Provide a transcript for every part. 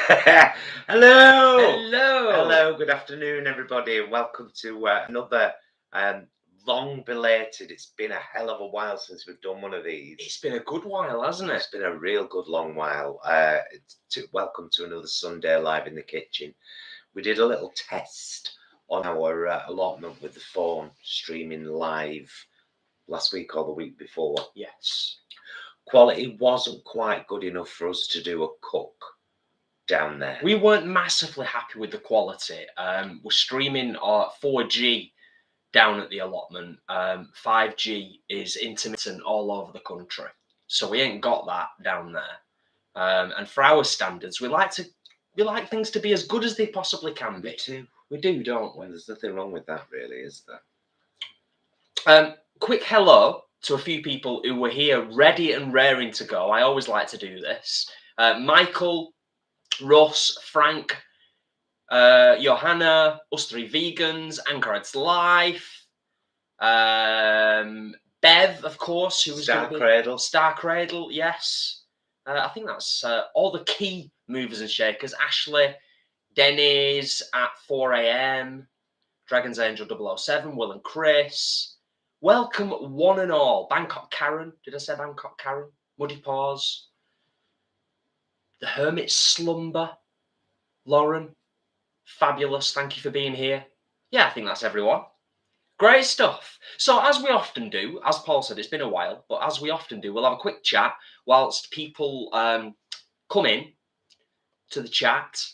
Hello! Hello! Good afternoon, everybody, and welcome to another long belated. It's been a hell of a while since we've done one of these. It's been a good while, hasn't it? It's been a real good long while. Welcome to another Sunday Live in the Kitchen. We did a little test on our allotment with the phone streaming live last week or the week before. Yes. Quality wasn't quite good enough for us to do a cook down there. We weren't massively happy with the quality. We're streaming our 4G down at the allotment. 5G is intermittent all over the country, so we ain't got that down there. And for our standards, we like things to be as good as they possibly can be. We do, don't we? There's nothing wrong with that, really, is there? Quick hello to a few people who were here ready and raring to go. I always like to do this. Michael, Russ, Frank, Johanna, us three vegans, Anchorad's Life, Bev, of course, who was Star Cradle. Star Cradle, yes. I think that's all the key movers and shakers. Ashley, Denny's at 4 a.m, Dragon's Angel 007, Will and Chris. Welcome, one and all. Bangkok Karen. Did I say Bangkok Karen? Muddy Paws. The Hermit Slumber. Lauren. Fabulous. Thank you for being here. Yeah, I think that's everyone. Great stuff. So as we often do, as Paul said, it's been a while, but as we often do, we'll have a quick chat whilst people come in to the chat,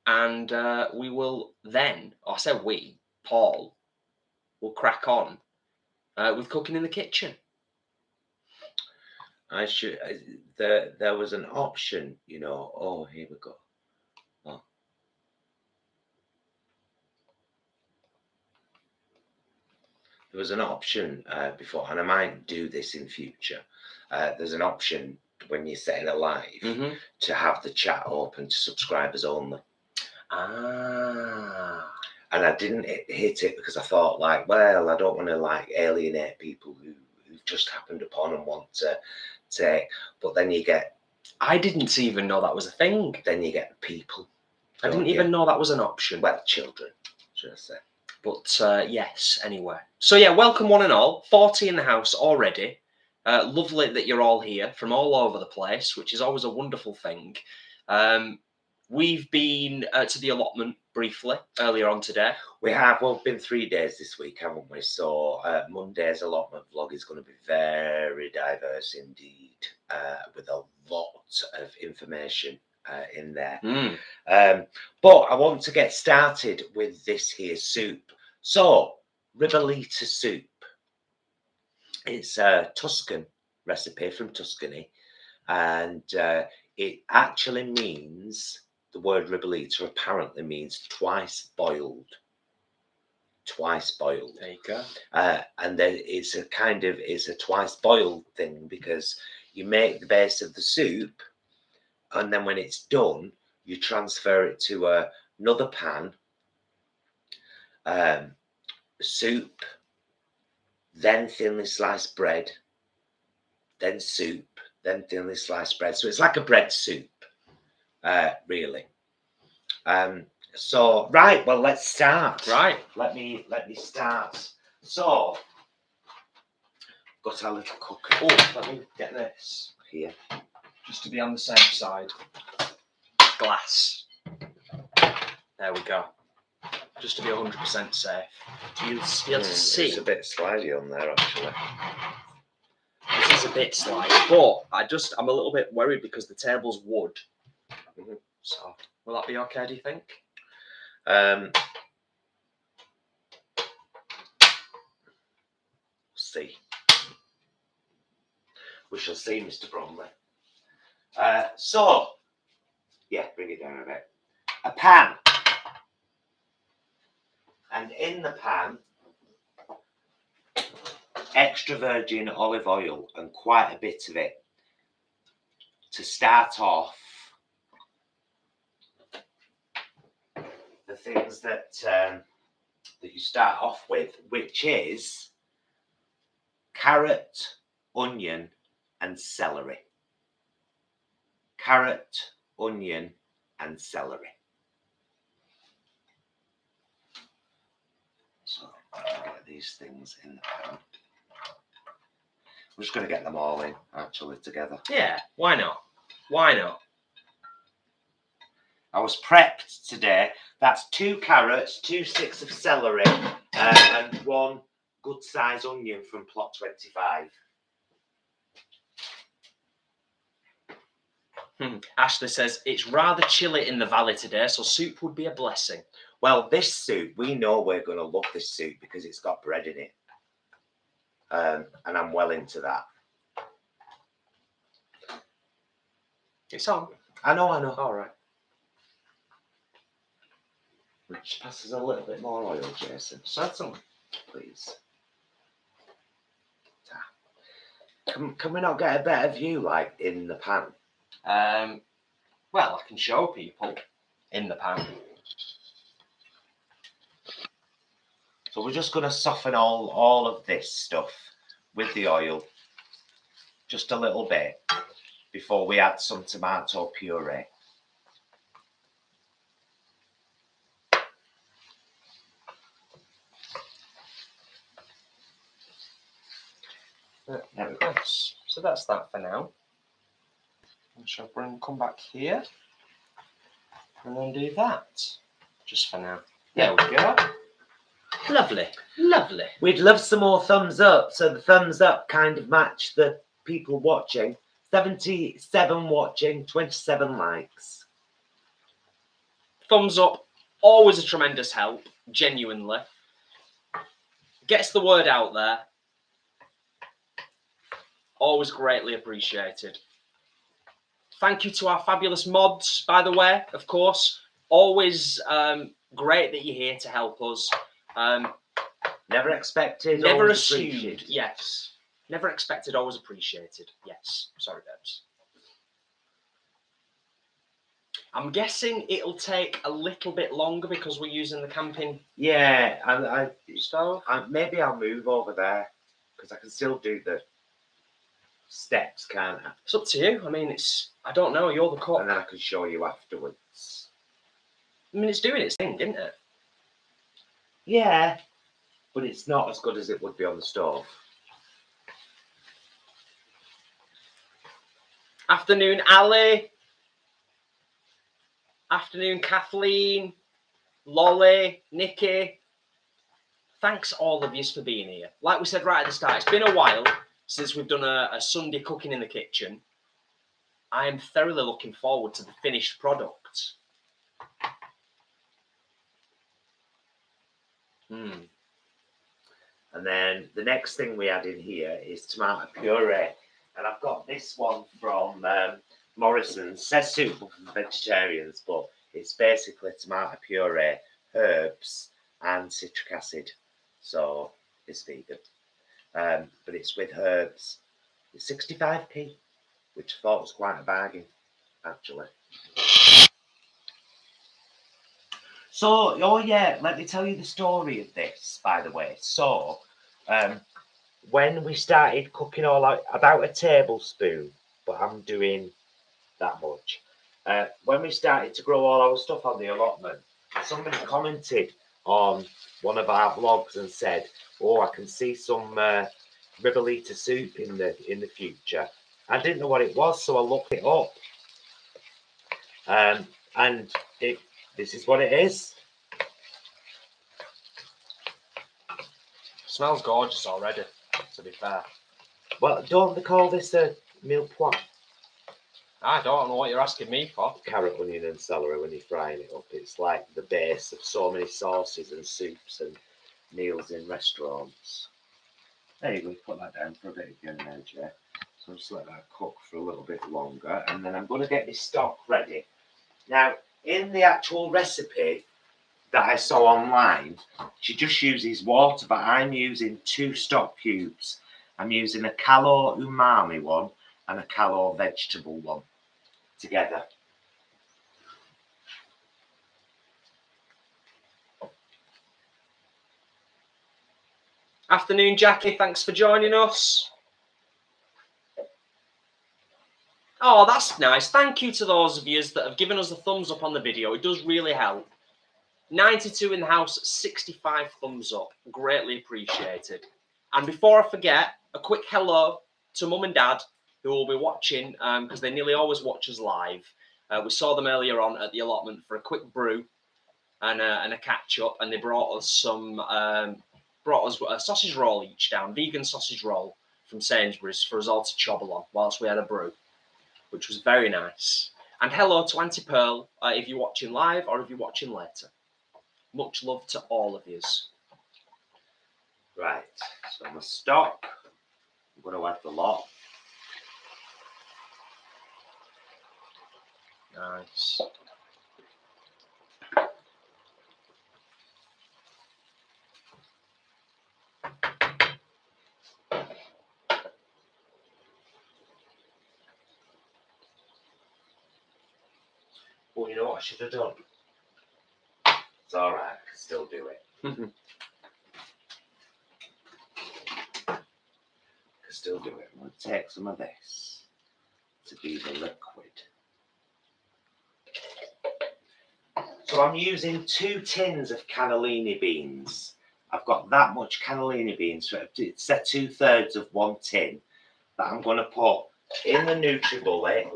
and we will then, or I say we, Paul, will crack on with cooking in the kitchen. There was an option, you know. Oh, here we go. Oh. There was an option before, and I might do this in future. There's an option when you're setting a live to have the chat open to subscribers only. Ah. And I didn't hit it because I thought, like, well, I don't want to alienate people who've just happened upon and want to take. But then you get. I didn't even know that was a thing. Then you get people. I didn't even know that was an option. Well, children, should I say? But yes, anyway. So yeah, welcome one and all. 40 in the house already. Lovely that you're all here from all over the place, which is always a wonderful thing. We've been to the allotment briefly earlier on today. We have. Well, it's been 3 days this week, haven't we? So Monday's allotment vlog is going to be very diverse indeed, with a lot of information in there. But I want to get started with this here soup. So, Ribollita soup. It's a Tuscan recipe from Tuscany, and it actually means, the word Ribollita apparently means twice boiled. Twice boiled. There you go. And then it's a twice boiled thing, because you make the base of the soup, and then when it's done, you transfer it to another pan, soup, then thinly sliced bread, then soup, then thinly sliced bread. So it's like a bread soup, really. So right, well, let's start. Right, let me start. So, got our little cooker. Oh, let me get this Here, just to be on the safe side. Glass. There we go. Just to be 100% safe. You'll be able to see. It's a bit slidey on there, actually. This is a bit slidey, but I'm a little bit worried because the table's wood. So, will that be okay, do you think? See. We shall see, Mr. Bromley. So, yeah, bring it down a bit. A pan. And in the pan, extra virgin olive oil, and quite a bit of it to start off. The things that you start off with, which is carrot, onion, and celery. Carrot, onion, and celery. So I'm going to get these things in the pan. We're just going to get them all in, actually, together. Yeah, why not? Why not? I was prepped today. That's 2 carrots, 2 sticks of celery, and 1 good size onion from plot 25. Ashley says, it's rather chilly in the valley today, so soup would be a blessing. Well, this soup, we know we're going to love this soup because it's got bread in it. And I'm well into that. It's on. I know. All right. Which passes a little bit more oil, Jason. Certainly. Please. Can we not get a better view, like, in the pan? Well, I can show people in the pan. So we're just going to soften all of this stuff with the oil just a little bit before we add some tomato puree. There we go. So that's that for now. I shall come back here and then do that just for now. There we go. Lovely, lovely. We'd love some more thumbs up, so the thumbs up kind of match the people watching. 77 watching, 27 likes. Thumbs up, always a tremendous help, genuinely. Gets the word out there. Always greatly appreciated. Thank you to our fabulous mods, by the way, of course. Always great that you're here to help us. Never expected, never always assumed. appreciated. Yes. Never expected, always appreciated. Yes. Sorry, Debs. I'm guessing it'll take a little bit longer because we're using the camping Yeah, stove. Maybe I'll move over there because I can still do the steps, can't I? It's up to you. I mean, I don't know. You're the cook. And then I can show you afterwards. I mean, it's doing its thing, isn't it? Yeah, but it's not as good as it would be on the stove. Afternoon, Ali. Afternoon, Kathleen, Lolly, Nikki. Thanks all of you for being here. Like we said right at the start, it's been a while since we've done a Sunday cooking in the kitchen. I am thoroughly looking forward to the finished product. And then the next thing we add in here is tomato puree. And I've got this one from Morrison's. Says suitable for vegetarians, but it's basically tomato puree, herbs, and citric acid. So it's vegan. But it's with herbs. It's 65p, which I thought was quite a bargain, actually. So, oh yeah, let me tell you the story of this, by the way. So, when we started cooking all out, about a tablespoon, but I'm doing that much. When we started to grow all our stuff on the allotment, somebody commented on one of our vlogs and said, "Oh, I can see some Ribollita soup in the future." I didn't know what it was, so I looked it up, and this is what it is. Smells gorgeous already, to be fair. Well, don't they call this a mille pois? I don't know what you're asking me for. Carrot, onion and celery when you're frying it up. It's like the base of so many sauces and soups and meals in restaurants. There you go, put that down for a bit again now, Jay. So I'll just let that cook for a little bit longer, and then I'm going to get my stock ready. Now, in the actual recipe that I saw online, she just uses water, but I'm using 2 stock cubes. I'm using a calor umami one and a calor vegetable one together. Afternoon, Jackie. Thanks for joining us. Oh, that's nice. Thank you to those of you that have given us a thumbs up on the video. It does really help. 92 in the house, 65 thumbs up. Greatly appreciated. And before I forget, a quick hello to Mum and Dad, who will be watching, because they nearly always watch us live. We saw them earlier on at the allotment for a quick brew and a catch-up, and they brought us some, a sausage roll each down, vegan sausage roll from Sainsbury's for us all to chobble on whilst we had a brew, which was very nice. And hello to Auntie Pearl, if you're watching live or if you're watching later. Much love to all of yous. Right, so my stock, I'm going to add the lot. Nice. Well, you know what I should have done? It's all right, I can still do it. Still do it. I'm going to take some of this to be the liquid. So I'm using 2 tins of cannellini beans. I've got that much cannellini beans, so it's 2/3 of 1 tin that I'm going to put in the NutriBullet,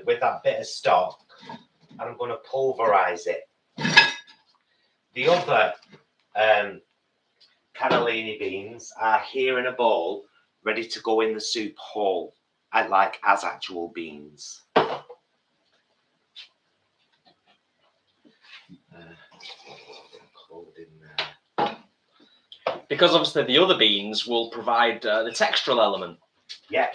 with that bit of stock, and I'm going to pulverise it. The other cannellini beans are here in a bowl, ready to go in the soup whole, as actual beans. Because obviously the other beans will provide the textural element. Yeah.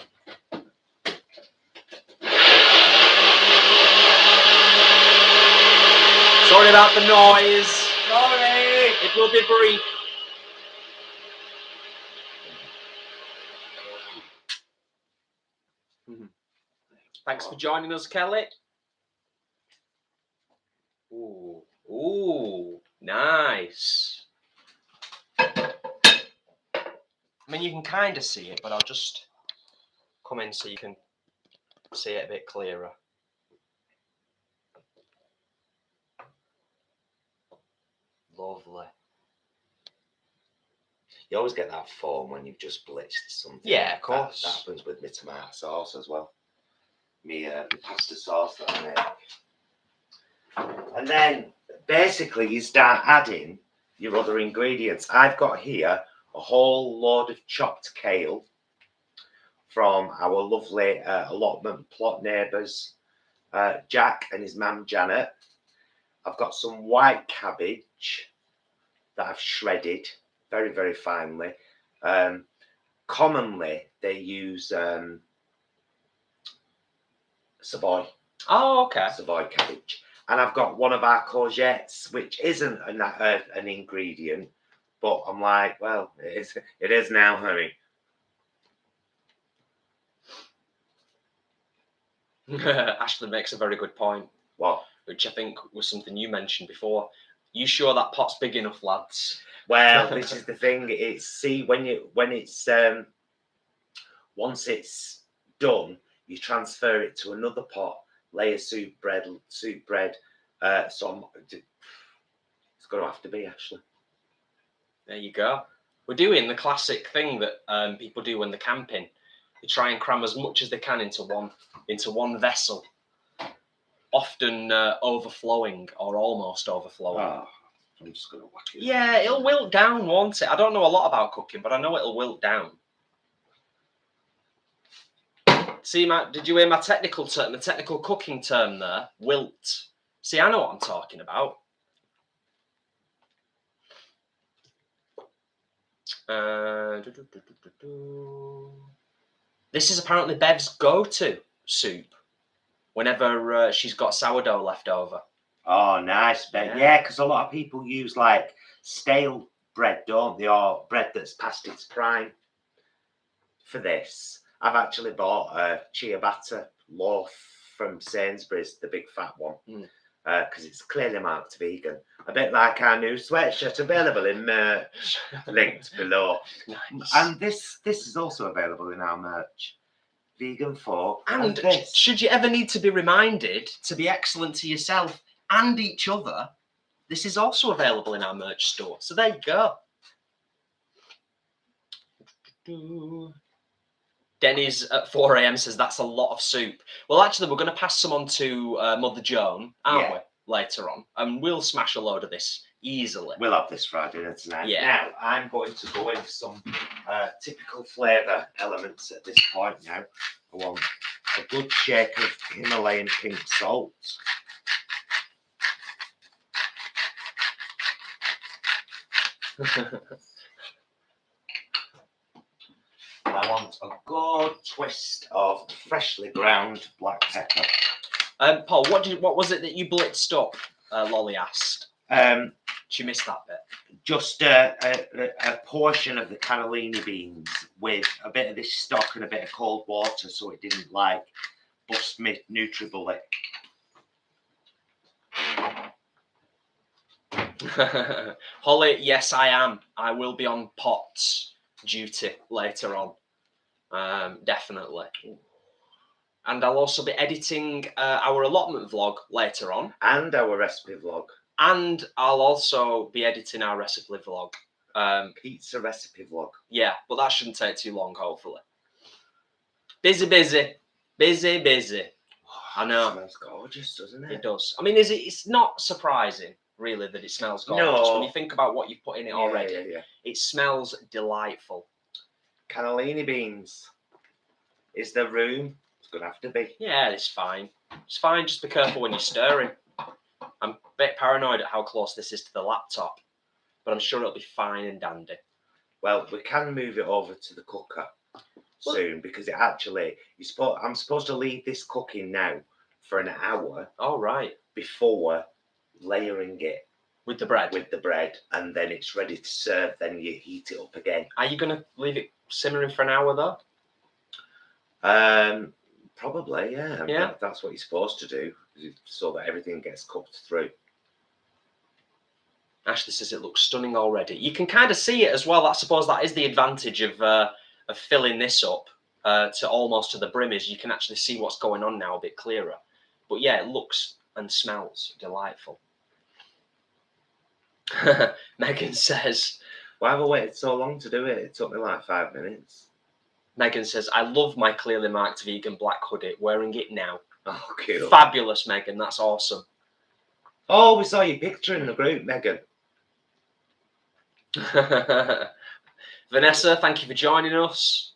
Sorry about the noise. Sorry. It will be brief. Thanks for joining us, Kelly. Ooh, ooh, nice. I mean, you can kind of see it, but I'll just come in so you can see it a bit clearer. Lovely. You always get that foam when you've just blitzed something. Yeah, of course. That happens with my tomato sauce as well. Me pasta sauce that I make. And then basically you start adding your other ingredients. I've got here a whole load of chopped kale from our lovely allotment plot neighbours, Jack and his mum Janet. I've got some white cabbage that I've shredded very, very finely. Commonly they use Savoy. Oh, okay. Savoy cabbage. And I've got one of our courgettes, which isn't an ingredient, but I'm like, well, it is now, honey. Ashley makes a very good point. What? Which I think was something you mentioned before. You sure that pot's big enough, lads? Well, this is the thing. It's once it's done, you transfer it to another pot, layer soup bread. So it's going to have to be, Ashley. There you go. We're doing the classic thing that people do when they're camping. They try and cram as much as they can into one vessel, often overflowing or almost overflowing. Oh, I'm just going to whack it. Yeah, it'll wilt down, won't it? I don't know a lot about cooking, but I know it'll wilt down. See, did you hear my technical term, the technical cooking term there? Wilt. See, I know what I'm talking about. This is apparently Bev's go-to soup whenever she's got sourdough left over. Oh, nice, Bev. Yeah, because a lot of people use like stale bread, don't they? Or bread that's past its prime for this. I've actually bought a ciabatta loaf from Sainsbury's, the big fat one, because it's clearly marked vegan. A bit like our new sweatshirt, available in merch, linked below. Nice. And this is also available in our merch. vegan folk. And this. should you ever need to be reminded to be excellent to yourself and each other, this is also available in our merch store. So there you go. Denny's at 4 a.m. says that's a lot of soup. Well, actually, we're going to pass some on to Mother Joan, aren't we, later on? And we'll smash a load of this easily. We'll have this Friday dinner tonight. Yeah. Now, I'm going to go in for some typical flavour elements at this point now. I want a good shake of Himalayan pink salt. And I want a good twist of freshly ground black pepper. Paul, what was it that you blitzed up? Lolly asked. She missed that bit. Just a portion of the cannellini beans with a bit of this stock and a bit of cold water, so it didn't like bust me NutriBullet. Holly, yes, I am. I will be on pots duty later on. Definitely. And I'll also be editing our allotment vlog later on. And our recipe vlog. And I'll also be editing our recipe vlog. Pizza recipe vlog. Yeah, but that shouldn't take too long, hopefully. Busy, busy. Busy, busy. I know. It smells gorgeous, doesn't it? It does. I mean, it's not surprising, really, that it smells gorgeous. No. When you think about what you've put in it already, yeah. It smells delightful. Cannellini beans. Is there room? It's going to have to be. Yeah, it's fine. It's fine. Just be careful when you're stirring. I'm a bit paranoid at how close this is to the laptop, but I'm sure it'll be fine and dandy. Well, we can move it over to the cooker soon because it actually, I'm supposed to leave this cooking now for an hour. Oh, right. Before layering it. With the bread? With the bread, and then it's ready to serve, then you heat it up again. Are you going to leave it simmering for an hour, though? Probably, yeah. Yeah. That's what you're supposed to do, so that everything gets cooked through. Ashley says it looks stunning already. You can kind of see it as well. I suppose that is the advantage of filling this up to almost to the brim, is you can actually see what's going on now a bit clearer. But yeah, it looks and smells delightful. Megan says, why have I waited so long to do it? It took me like 5 minutes. Megan says, I love my clearly marked vegan black hoodie. Wearing it now. Oh, cool. Fabulous, Megan. That's awesome. Oh, we saw your picture in the group, Megan. Vanessa, thank you for joining us.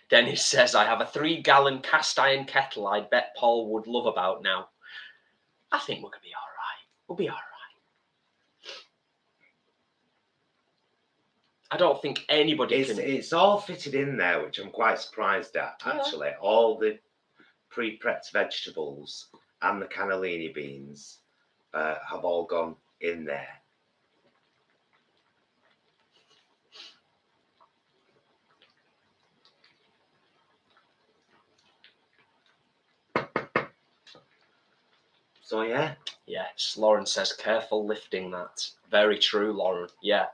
Dennis says, I have a 3-gallon cast iron kettle I bet Paul would love about now. I think we're going to be all right. We'll be all right. I don't think anybody can... It's all fitted in there, which I'm quite surprised at, actually. Yeah. All the pre-prepped vegetables and the cannellini beans have all gone in there. So, yeah. Yes, Lauren says, careful lifting that. Very true, Lauren. Yeah.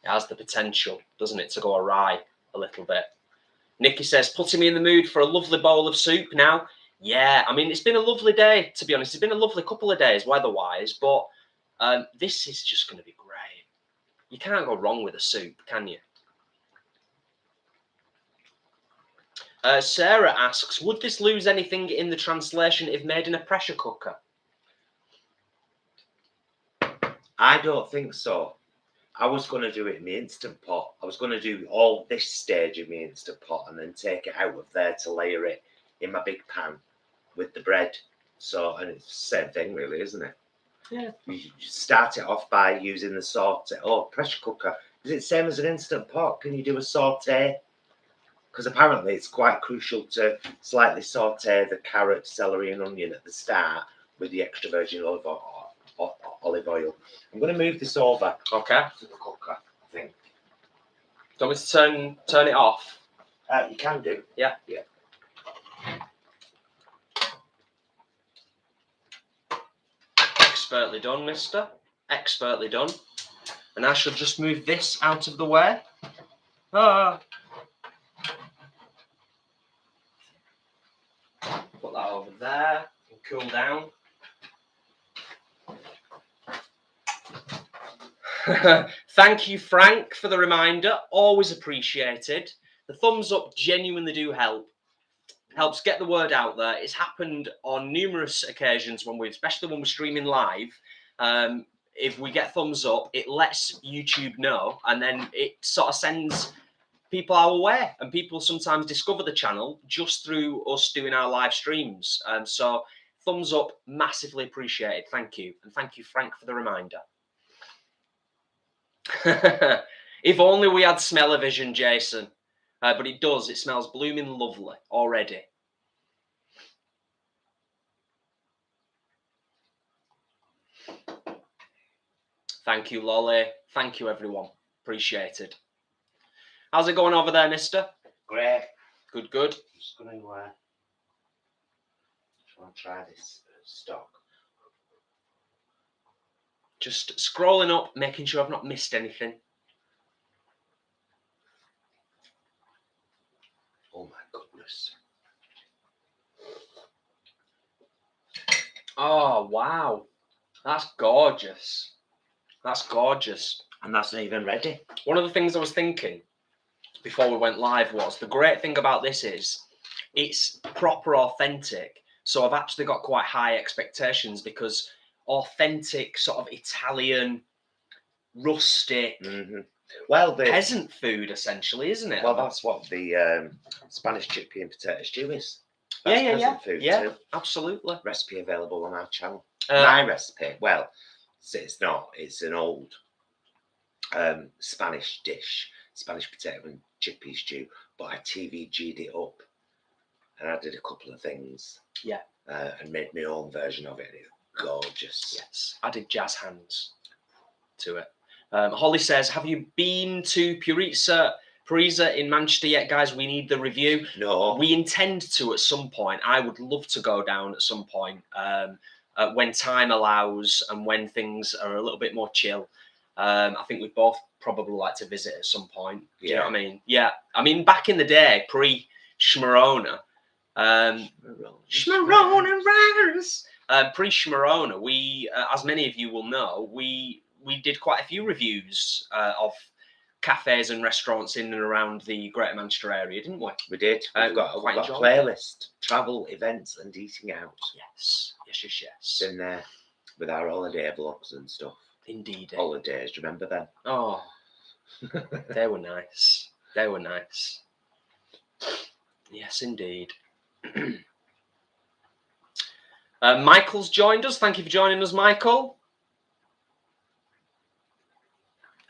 It has the potential, doesn't it, to go awry a little bit. Nikki says, putting me in the mood for a lovely bowl of soup now. Yeah, I mean, it's been a lovely day, to be honest. It's been a lovely couple of days weather-wise, but this is just going to be great. You can't go wrong with a soup, can you? Sarah asks, would this lose anything in the translation if made in a pressure cooker? I don't think so. I was going to do it in the Instant Pot. I was going to do all this stage in the Instant Pot and then take it out of there to layer it in my big pan with the bread. So, and it's the same thing really, isn't it? Yeah. You start it off by using the saute. Oh, pressure cooker. Is it the same as an Instant Pot? Can you do a saute? Because apparently it's quite crucial to slightly saute the carrot, celery and onion at the start with the extra virgin olive oil. I'm going to move this over. Okay. To the cooker, I think. Do you want me to turn it off? You can do. Yeah. Yeah. Expertly done, mister. Expertly done. And I shall just move this out of the way. Ah. Put that over there and cool down. Thank you, Frank, for the reminder. Always appreciated. The thumbs up genuinely do help. Helps get the word out there. It's happened on numerous occasions especially when we're streaming live. If we get thumbs up, it lets YouTube know, and then it sort of sends people our way, and people sometimes discover the channel just through us doing our live streams. So thumbs up, massively appreciated. Thank you, and thank you, Frank, for the reminder. If only we had smell-o-vision, Jason. But it does. It smells blooming lovely already. Thank you, Lolly. Thank you, everyone. Appreciated. How's it going over there, mister? Great. Good, good. I'm just going to try this stock. Just scrolling up, making sure I've not missed anything. Oh my goodness. Oh, wow. That's gorgeous. That's gorgeous. And that's not even ready. One of the things I was thinking before we went live was, the great thing about this is it's proper authentic. So I've actually got quite high expectations, because authentic sort of Italian, rustic, well, peasant food, essentially, isn't it? Well, that's what the Spanish chickpea and potato stew is. That's yeah. Food Yeah, too. Absolutely. Recipe available on our channel. My recipe, well, it's not. It's an old Spanish dish, Spanish potato and chickpea stew, but I TVG'd it up and I did a couple of things. Yeah. And made my own version of it. It's gorgeous. Yes. I did jazz hands to it. Holly says, have you been to Pizza in Manchester yet, guys? We need the review. No. We intend to at some point. I would love to go down at some point when time allows and when things are a little bit more chill. I think we'd both probably like to visit at some point. Do you know what I mean? Yeah. I mean, back in the day, pre-Schmarona, Schmarona Riders. Pre-Schmarona, we, as many of you will know, we did quite a few reviews of cafes and restaurants in and around the Greater Manchester area, didn't we? We did. We've got a playlist, travel, events, and eating out. Yes. In there with our holiday vlogs and stuff. Indeed. Holidays, do you remember them? Oh, they were nice. They were nice. Yes, indeed. Michael's joined us. Thank you for joining us, Michael.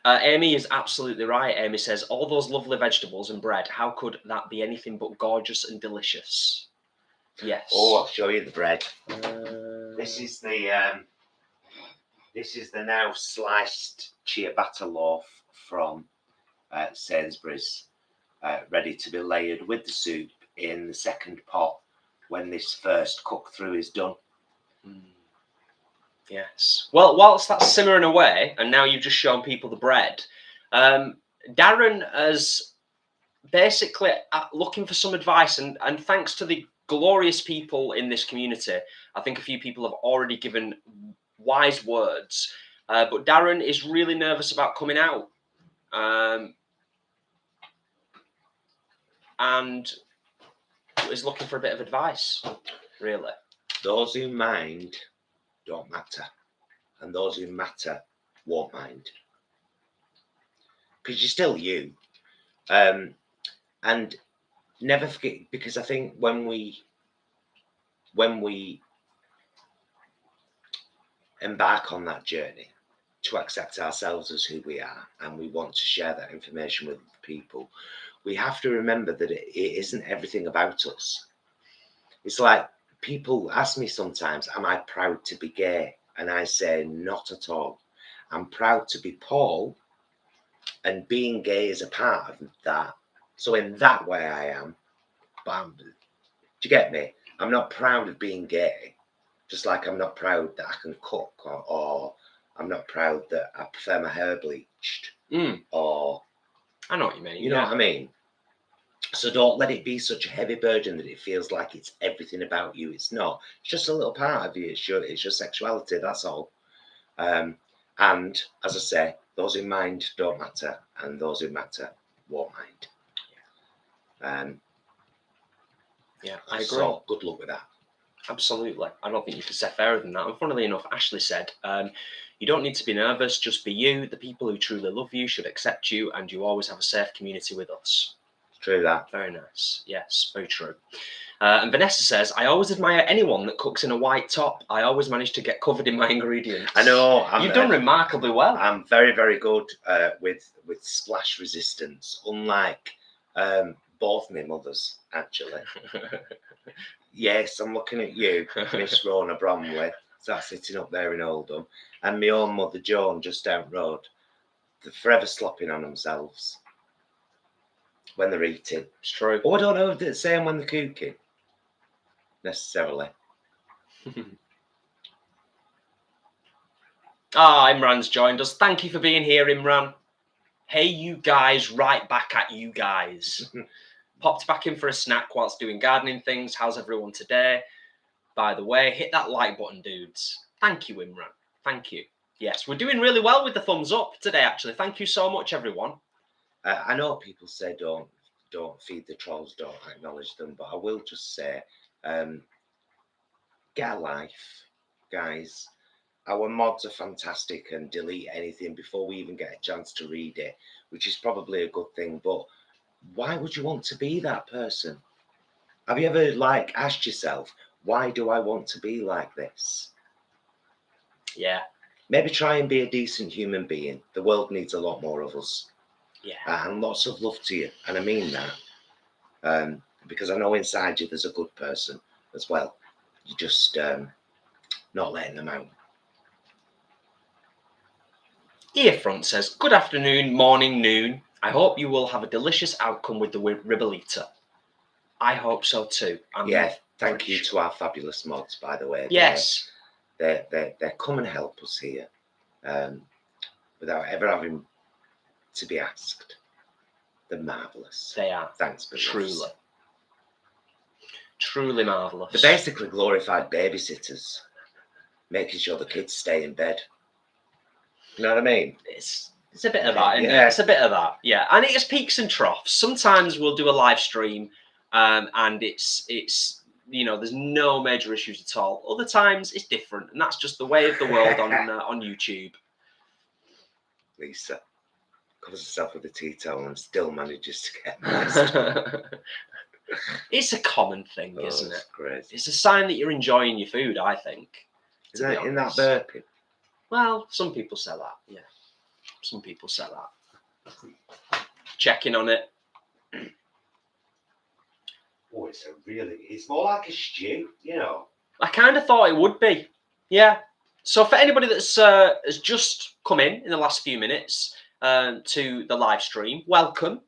Amy is absolutely right. Amy says, all those lovely vegetables and bread, how could that be anything but gorgeous and delicious? Yes. Oh, I'll show you the bread. This is the now sliced ciabatta loaf from Sainsbury's, ready to be layered with the soup in the second pot when this first cook through is done. Yes. Well, whilst that's simmering away, and now you've just shown people the bread, Darren is basically looking for some advice, and thanks to the glorious people in this community, I think a few people have already given wise words, but Darren is really nervous about coming out, and is looking for a bit of advice, really. Those who mind don't matter, and those who matter won't mind, because you're still you. And never forget, because I think when we embark on that journey to accept ourselves as who we are, and we want to share that information with people, we have to remember that it isn't everything about us. It's like, people ask me sometimes, am I proud to be gay? And I say, not at all. I'm proud to be Paul, and being gay is a part of that. So in that way I am. But do you get me? I'm not proud of being gay, just like I'm not proud that I can cook, or I'm not proud that I prefer my hair bleached. Mm, Or, I know what you mean. you know what I mean? So don't let it be such a heavy burden that it feels like it's everything about you. It's not. It's just a little part of you. It's your sexuality. That's all. And as I say, those who mind don't matter, and those who matter won't mind. Yeah, I agree. So good luck with that. Absolutely. I don't think you can say fairer than that. And funnily enough, Ashley said, you don't need to be nervous, just be you. The people who truly love you should accept you, and you always have a safe community with us. True that. Very nice. Yes, very true. And Vanessa says, I always admire anyone that cooks in a white top. I always manage to get covered in my ingredients. I know. You've done remarkably well. I'm very, very good with splash resistance, unlike both my mothers, actually. Yes, I'm looking at you, Miss Rona Bromley, that's sitting up there in Oldham, and my own mother Joan just down the road. They're forever slopping on themselves when they're eating. It's true. Oh, I don't know if they're saying when they're cooking, necessarily. Imran's joined us. Thank you for being here, Imran. Hey, you guys, right back at you guys. Popped back in for a snack whilst doing gardening things. How's everyone today? By the way, hit that like button, dudes. Thank you, Imran. Thank you. Yes, we're doing really well with the thumbs up today, actually. Thank you so much, everyone. I know people say don't feed the trolls, don't acknowledge them, but I will just say, get a life, guys. Our mods are fantastic and delete anything before we even get a chance to read it, which is probably a good thing, but why would you want to be that person? Have you ever asked yourself, why do I want to be like this? Yeah. Maybe try and be a decent human being. The world needs a lot more of us. Yeah. And lots of love to you. And I mean that. Because I know inside you there's a good person as well. You're just not letting them out. Earfront says, good afternoon, morning, noon. I hope you will have a delicious outcome with the Ribollita. I hope so too. Thank you to our fabulous mods, by the way. Yes. They come and help us here without ever having to be asked. They're marvellous. They are. Thanks, Truly. Truly marvellous. They're basically glorified babysitters, making sure the kids stay in bed. You know what I mean? It's a bit of that, isn't it? It's a bit of that, yeah. And it's peaks and troughs. Sometimes we'll do a live stream, and it's there's no major issues at all. Other times it's different, and that's just the way of the world on YouTube. Lisa covers herself with a tea towel and still manages to get moist. It's a common thing, isn't it? Crazy. It's a sign that you're enjoying your food, I think. Is that in that burping? Well, some people say that, yeah. Some people say that. Checking on it. Oh, it's more like a stew, you know. I kind of thought it would be, yeah. So for anybody that's has just come in the last few minutes to the live stream, welcome.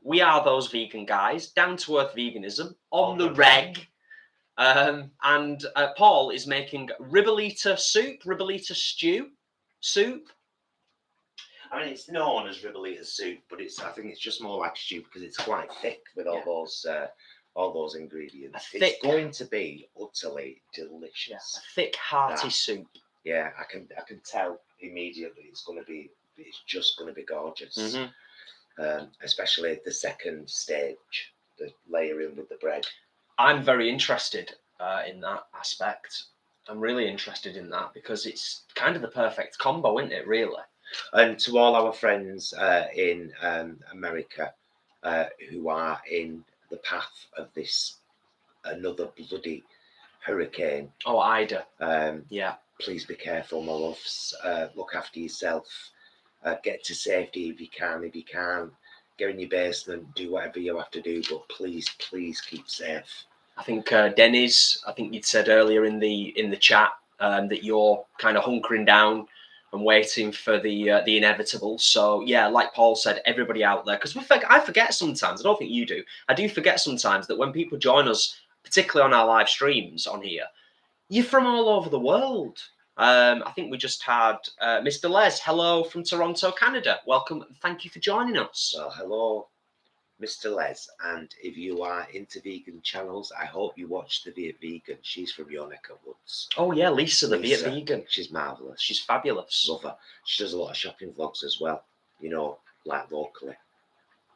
We are those vegan guys, down to earth veganism on the reg. And Paul is making Ribollita soup, Ribollita soup. I mean, it's known as Ribollita soup, but I think it's just more like a stew because it's quite thick with all those ingredients. It's going to be utterly delicious. Yeah, a thick, hearty soup. Yeah, I can tell immediately it's just going to be gorgeous. Mm-hmm. Especially the second stage, the layering with the bread. I'm very interested in that aspect. I'm really interested in that because it's kind of the perfect combo, isn't it, really? And to all our friends in America who are in the path of this another bloody hurricane. Oh, Ida. Yeah. Please be careful, my loves. Look after yourself. Get to safety if you can. If you can't, get in your basement, do whatever you have to do, but please keep safe. I think Dennis, I think you'd said earlier in the chat that you're kind of hunkering down and waiting for the inevitable. So yeah, like Paul said, everybody out there, because I forget sometimes. I don't think you do. I do forget sometimes that when people join us, particularly on our live streams on here, you're from all over the world. I think we just had Mr. Les. Hello from Toronto, Canada. Welcome. Thank you for joining us. Well, hello, Mr. Les. And if you are into vegan channels, I hope you watch the Viet Vegan. She's from your neck of woods. Oh yeah, Lisa, the Viet Lisa, Vegan. She's marvellous. She's fabulous. Love her. She does a lot of shopping vlogs as well, you know, like locally.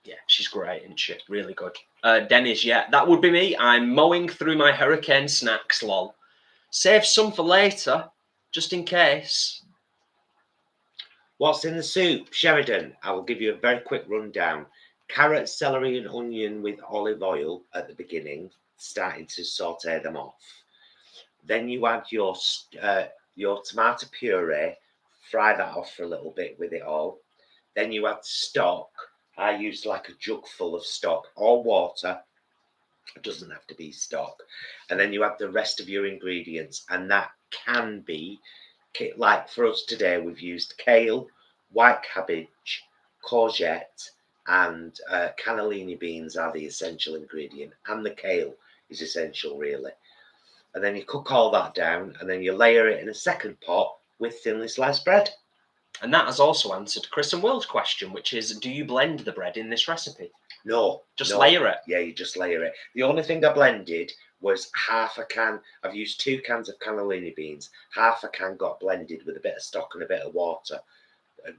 Yeah, she's great, isn't she? Really good. Dennis, yeah, that would be me. I'm mowing through my hurricane snacks, lol. Save some for later, just in case. What's in the soup? Sheridan, I will give you a very quick rundown. Carrot, celery and onion with olive oil at the beginning, starting to saute them off. Then you add your tomato puree, fry that off for a little bit with it all. Then you add stock. I used like a jug full of stock or water. It doesn't have to be stock. And then you add the rest of your ingredients. And that can be, like for us today, we've used kale, white cabbage, courgette, and cannellini beans are the essential ingredient. And the kale is essential, really. And then you cook all that down, and then you layer it in a second pot with thinly sliced bread. And that has also answered Chris and Will's question, which is, do you blend the bread in this recipe? No. Just layer it? Yeah, you just layer it. The only thing I blended was half a can. I've used 2 cans of cannellini beans. Half a can got blended with a bit of stock and a bit of water,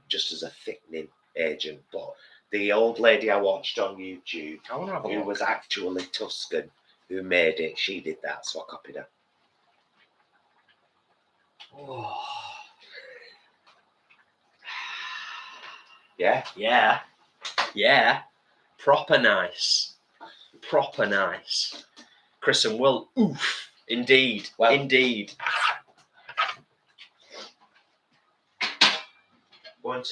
just as a thickening agent. But the old lady I watched on YouTube, who was actually Tuscan, who made it, she did that, so I copied her. Oh. Yeah? Yeah. Yeah. Proper nice. Proper nice. Chris and Will, oof. Indeed. Well, indeed. I'm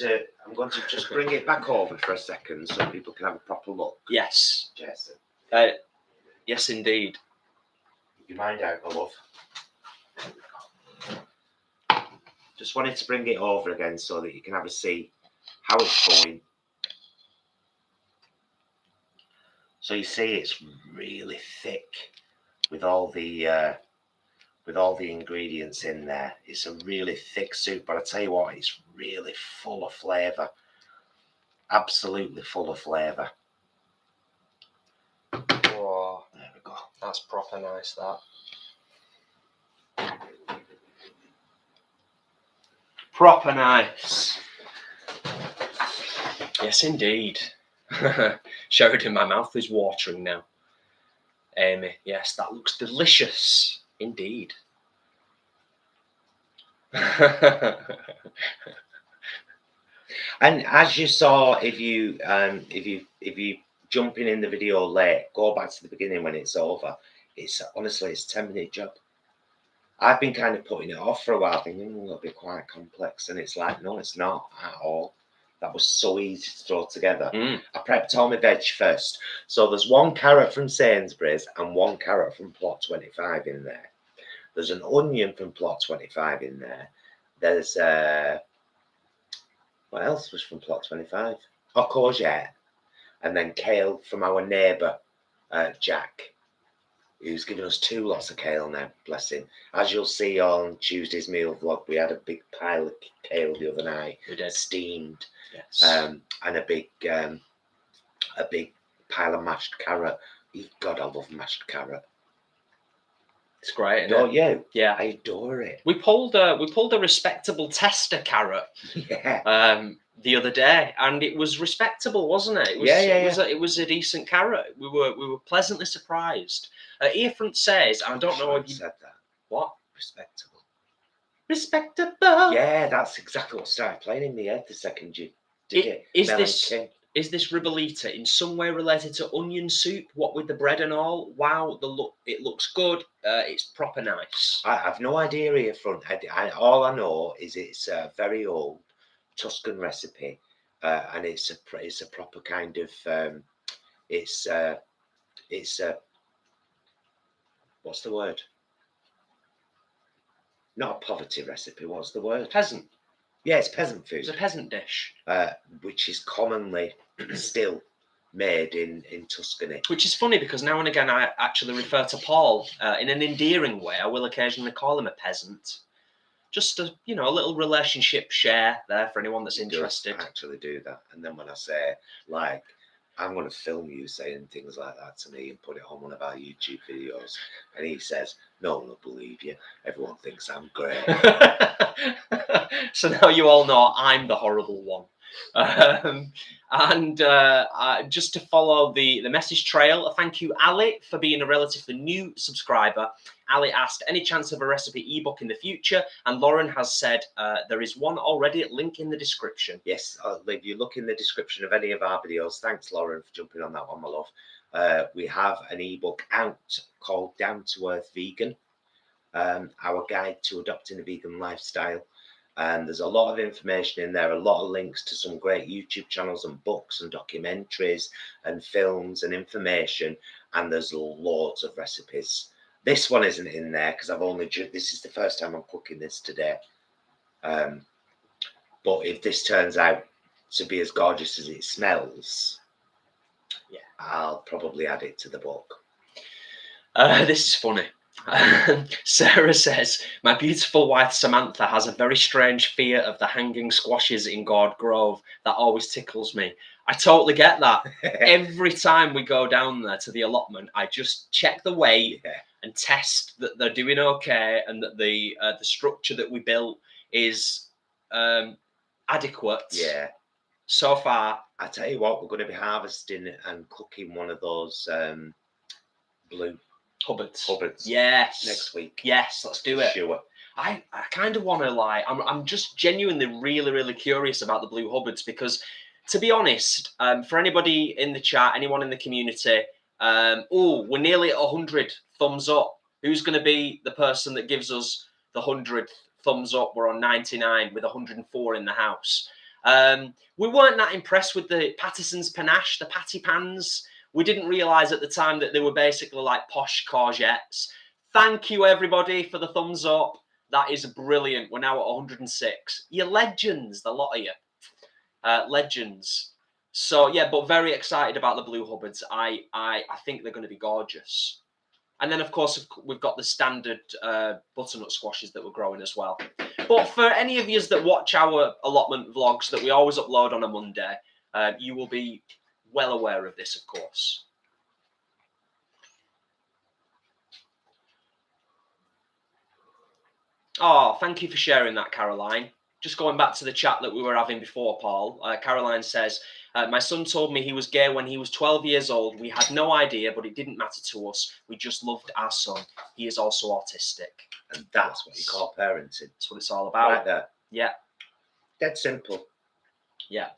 going to just bring it back over for a second so people can have a proper look. Yes. Jason. Yes, indeed. Keep your mind out, my love. Just wanted to bring it over again so that you can have a see how it's going. So you see, it's really thick with all the ingredients in there. It's a really thick soup, but I tell you what, it's really full of flavour. Absolutely full of flavour. Oh, there we go. That's proper nice, that. Proper nice. Yes, indeed. Sheridan, my mouth is watering now. Amy, yes, that looks delicious. Indeed. And as you saw, if you jumping in the video late, go back to the beginning when it's over. It's honestly, it's a 10-minute job. I've been kind of putting it off for a while, thinking it'll be quite complex, and it's like, no, it's not at all. That was so easy to throw together. I prepped all my veg first. So there's 1 carrot from Sainsbury's and 1 carrot from Plot 25 in there. There's an onion from Plot 25 in there. There's what else was from Plot 25? Oh, courgette. And then kale from our neighbour, Jack, who's given us 2 lots of kale now, bless him. As you'll see on Tuesday's meal vlog, we had a big pile of kale the other night. We did. Steamed. Yes. And a big pile of mashed carrot. God, I love mashed carrot. It's great, isn't Don't you? Yeah. I adore it. We pulled a respectable tester carrot. Yeah. The other day, and it was respectable, wasn't it? It was, It was a decent carrot. We were pleasantly surprised. Earfront says, I don't know if you said that. What? Respectable. Respectable. Yeah, that's exactly what started playing in my head the second you did it. Is this Ribollita in some way related to onion soup? What with the bread and all? Wow, it looks good. It's proper nice. I have no idea here front. All I know is it's a very old Tuscan recipe, and it's a proper kind of it's a what's the word? Not a poverty recipe. What's the word? Peasant. Yeah, it's peasant food. It's a peasant dish, which is commonly still made in Tuscany. Which is funny because now and again I actually refer to Paul in an endearing way. I will occasionally call him a peasant. just a a little relationship share there for anyone that's He does interested. actually do that. And then when I say, like, I'm going to film you saying things like that to me and put it on one of our YouTube videos, and he says, no one will believe you. Everyone thinks I'm great. So now you all know I'm the horrible one. Just to follow the message trail, thank you, Ali, for being a relatively new subscriber. Ali asked, any chance of a recipe ebook in the future? And Lauren has said there is one already, link in the description. Yes, if you look in the description of any of our videos, thanks, Lauren, for jumping on that one, my love. We have an ebook out called Down to Earth Vegan, our guide to adopting a vegan lifestyle. And there's a lot of information in there, a lot of links to some great YouTube channels and books and documentaries and films and information. And there's loads of recipes. This one isn't in there because this is the first time I'm cooking this today. But if this turns out to be as gorgeous as it smells, yeah, I'll probably add it to the book. This is funny. Sarah says, my beautiful wife Samantha has a very strange fear of the hanging squashes in Gord Grove that always tickles me. I totally get that. Every time we go down there to the allotment, I just check the weight and test that they're doing okay and that the structure that we built is adequate. Yeah. So far, I tell you what, we're going to be harvesting and cooking one of those blue Hubbards. Yes. Next week. Yes, let's do it. Sure. I kind of want to I'm just genuinely really curious about the blue Hubbards because, to be honest, for anybody in the chat, anyone in the community, we're nearly at 100 thumbs up. Who's going to be the person that gives us the 100th thumbs up? We're on 99 with 104 in the house. We weren't that impressed with the Patterson's panache, the patty pans. We didn't realise at the time that they were basically like posh courgettes. Thank you, everybody, for the thumbs up. That is brilliant. We're now at 106. You're legends, the lot of you. Legends. So, yeah, but very excited about the blue Hubbards. I think they're going to be gorgeous. And then, of course, we've got the standard butternut squashes that we're growing as well. But for any of you that watch our allotment vlogs that we always upload on a Monday, you will be well aware of this, of course. Oh, thank you for sharing that, Caroline. Just going back to the chat that we were having before, Paul. Caroline says, my son told me he was gay when he was 12 years old. We had no idea, but it didn't matter to us. We just loved our son. He is also autistic. And that's what you call parenting. That's what it's all about. Right there. Yeah. Dead simple. Yeah.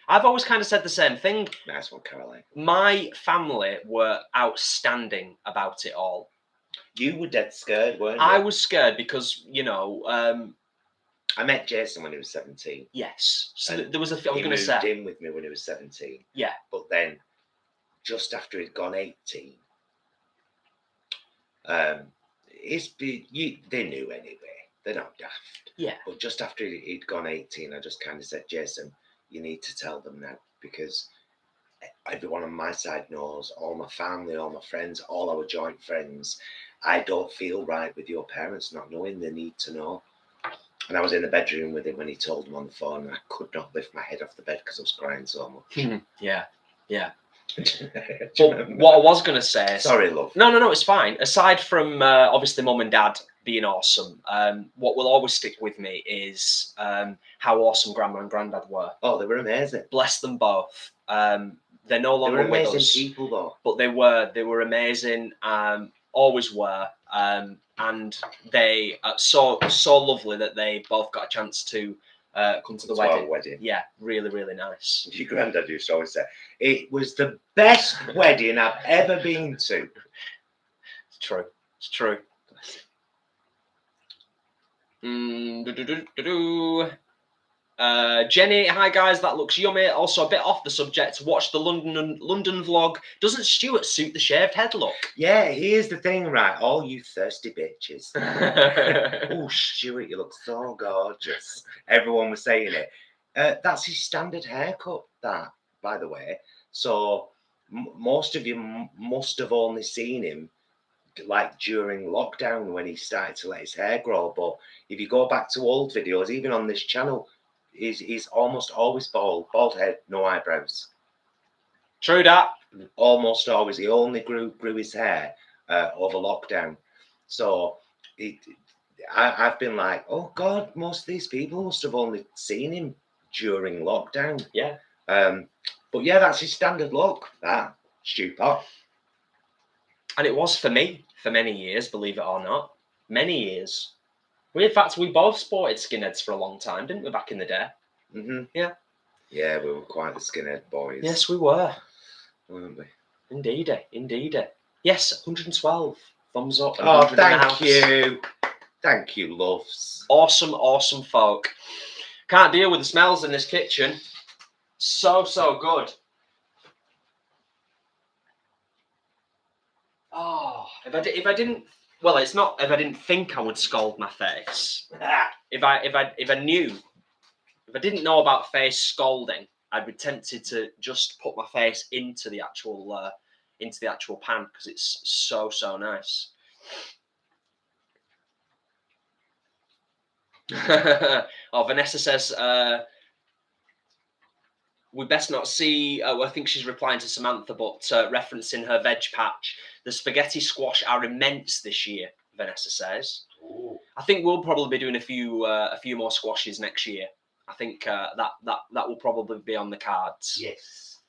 I've always kind of said the same thing. Nice one, Caroline. My family were outstanding about it all. You were dead scared, weren't you? I was scared because, I met Jason when he was 17. Yes. So there was I was going to say. He moved in with me when he was 17. Yeah. But then, just after he'd gone 18, they knew anyway. They're not daft. Yeah. But just after he'd gone 18, I just kind of said, Jason, you need to tell them now, because everyone on my side knows, all my family, all my friends, all our joint friends. I don't feel right with your parents not knowing. They need to know. And I was in the bedroom with him when he told them on the phone, and I could not lift my head off the bed because I was crying so much. Yeah. But what I was going to say... Sorry, love. No, it's fine. Aside from, obviously, Mum and Dad being awesome, what will always stick with me is how awesome Grandma and Grandad were. Oh, they were amazing. Bless them both. They're no longer with us. They were amazing people, though. But they were amazing, always were. And they are so lovely that they both got a chance to come to the wedding. Yeah, really nice. Your granddad used to always say, it was the best wedding I've ever been to. It's true. Jenny, hi guys, that looks yummy. Also a bit off the subject. Watch the London vlog. Doesn't Stuart suit the shaved head look? Yeah, here's the thing, right? All you thirsty bitches. Oh, Stuart, you look so gorgeous. Everyone was saying it. That's his standard haircut, that, by the way. So most of you must have only seen him like during lockdown when he started to let his hair grow. But if you go back to old videos, even on this channel, he's almost always bald head, no eyebrows. True that. Almost always. He only grew his hair over lockdown. So I've been like, oh God, most of these people must have only seen him during lockdown. Yeah. But yeah, that's his standard look. That stupid. And it was for me for many years, believe it or not. Many years. In fact, we both sported skinheads for a long time, didn't we, back in the day? Mm-hmm. Yeah. Yeah, we were quite the skinhead boys. Yes, we were. Weren't we? Indeed, indeed. Yes, 112. Thumbs up. And Oh, 100 in the thank house. you. Thank you, loves. Awesome, awesome folk. Can't deal with the smells in this kitchen. So good. Oh, if I didn't, well, it's not if I didn't think I would scald my face. If I knew, if I didn't know about face scalding, I'd be tempted to just put my face into the actual pan because it's so nice. Oh, Vanessa says we best not see. I think she's replying to Samantha, but referencing her veg patch. The spaghetti squash are immense this year. Vanessa says. Ooh. I think we'll probably be doing a few more squashes next year. I think that will probably be on the cards. Yes.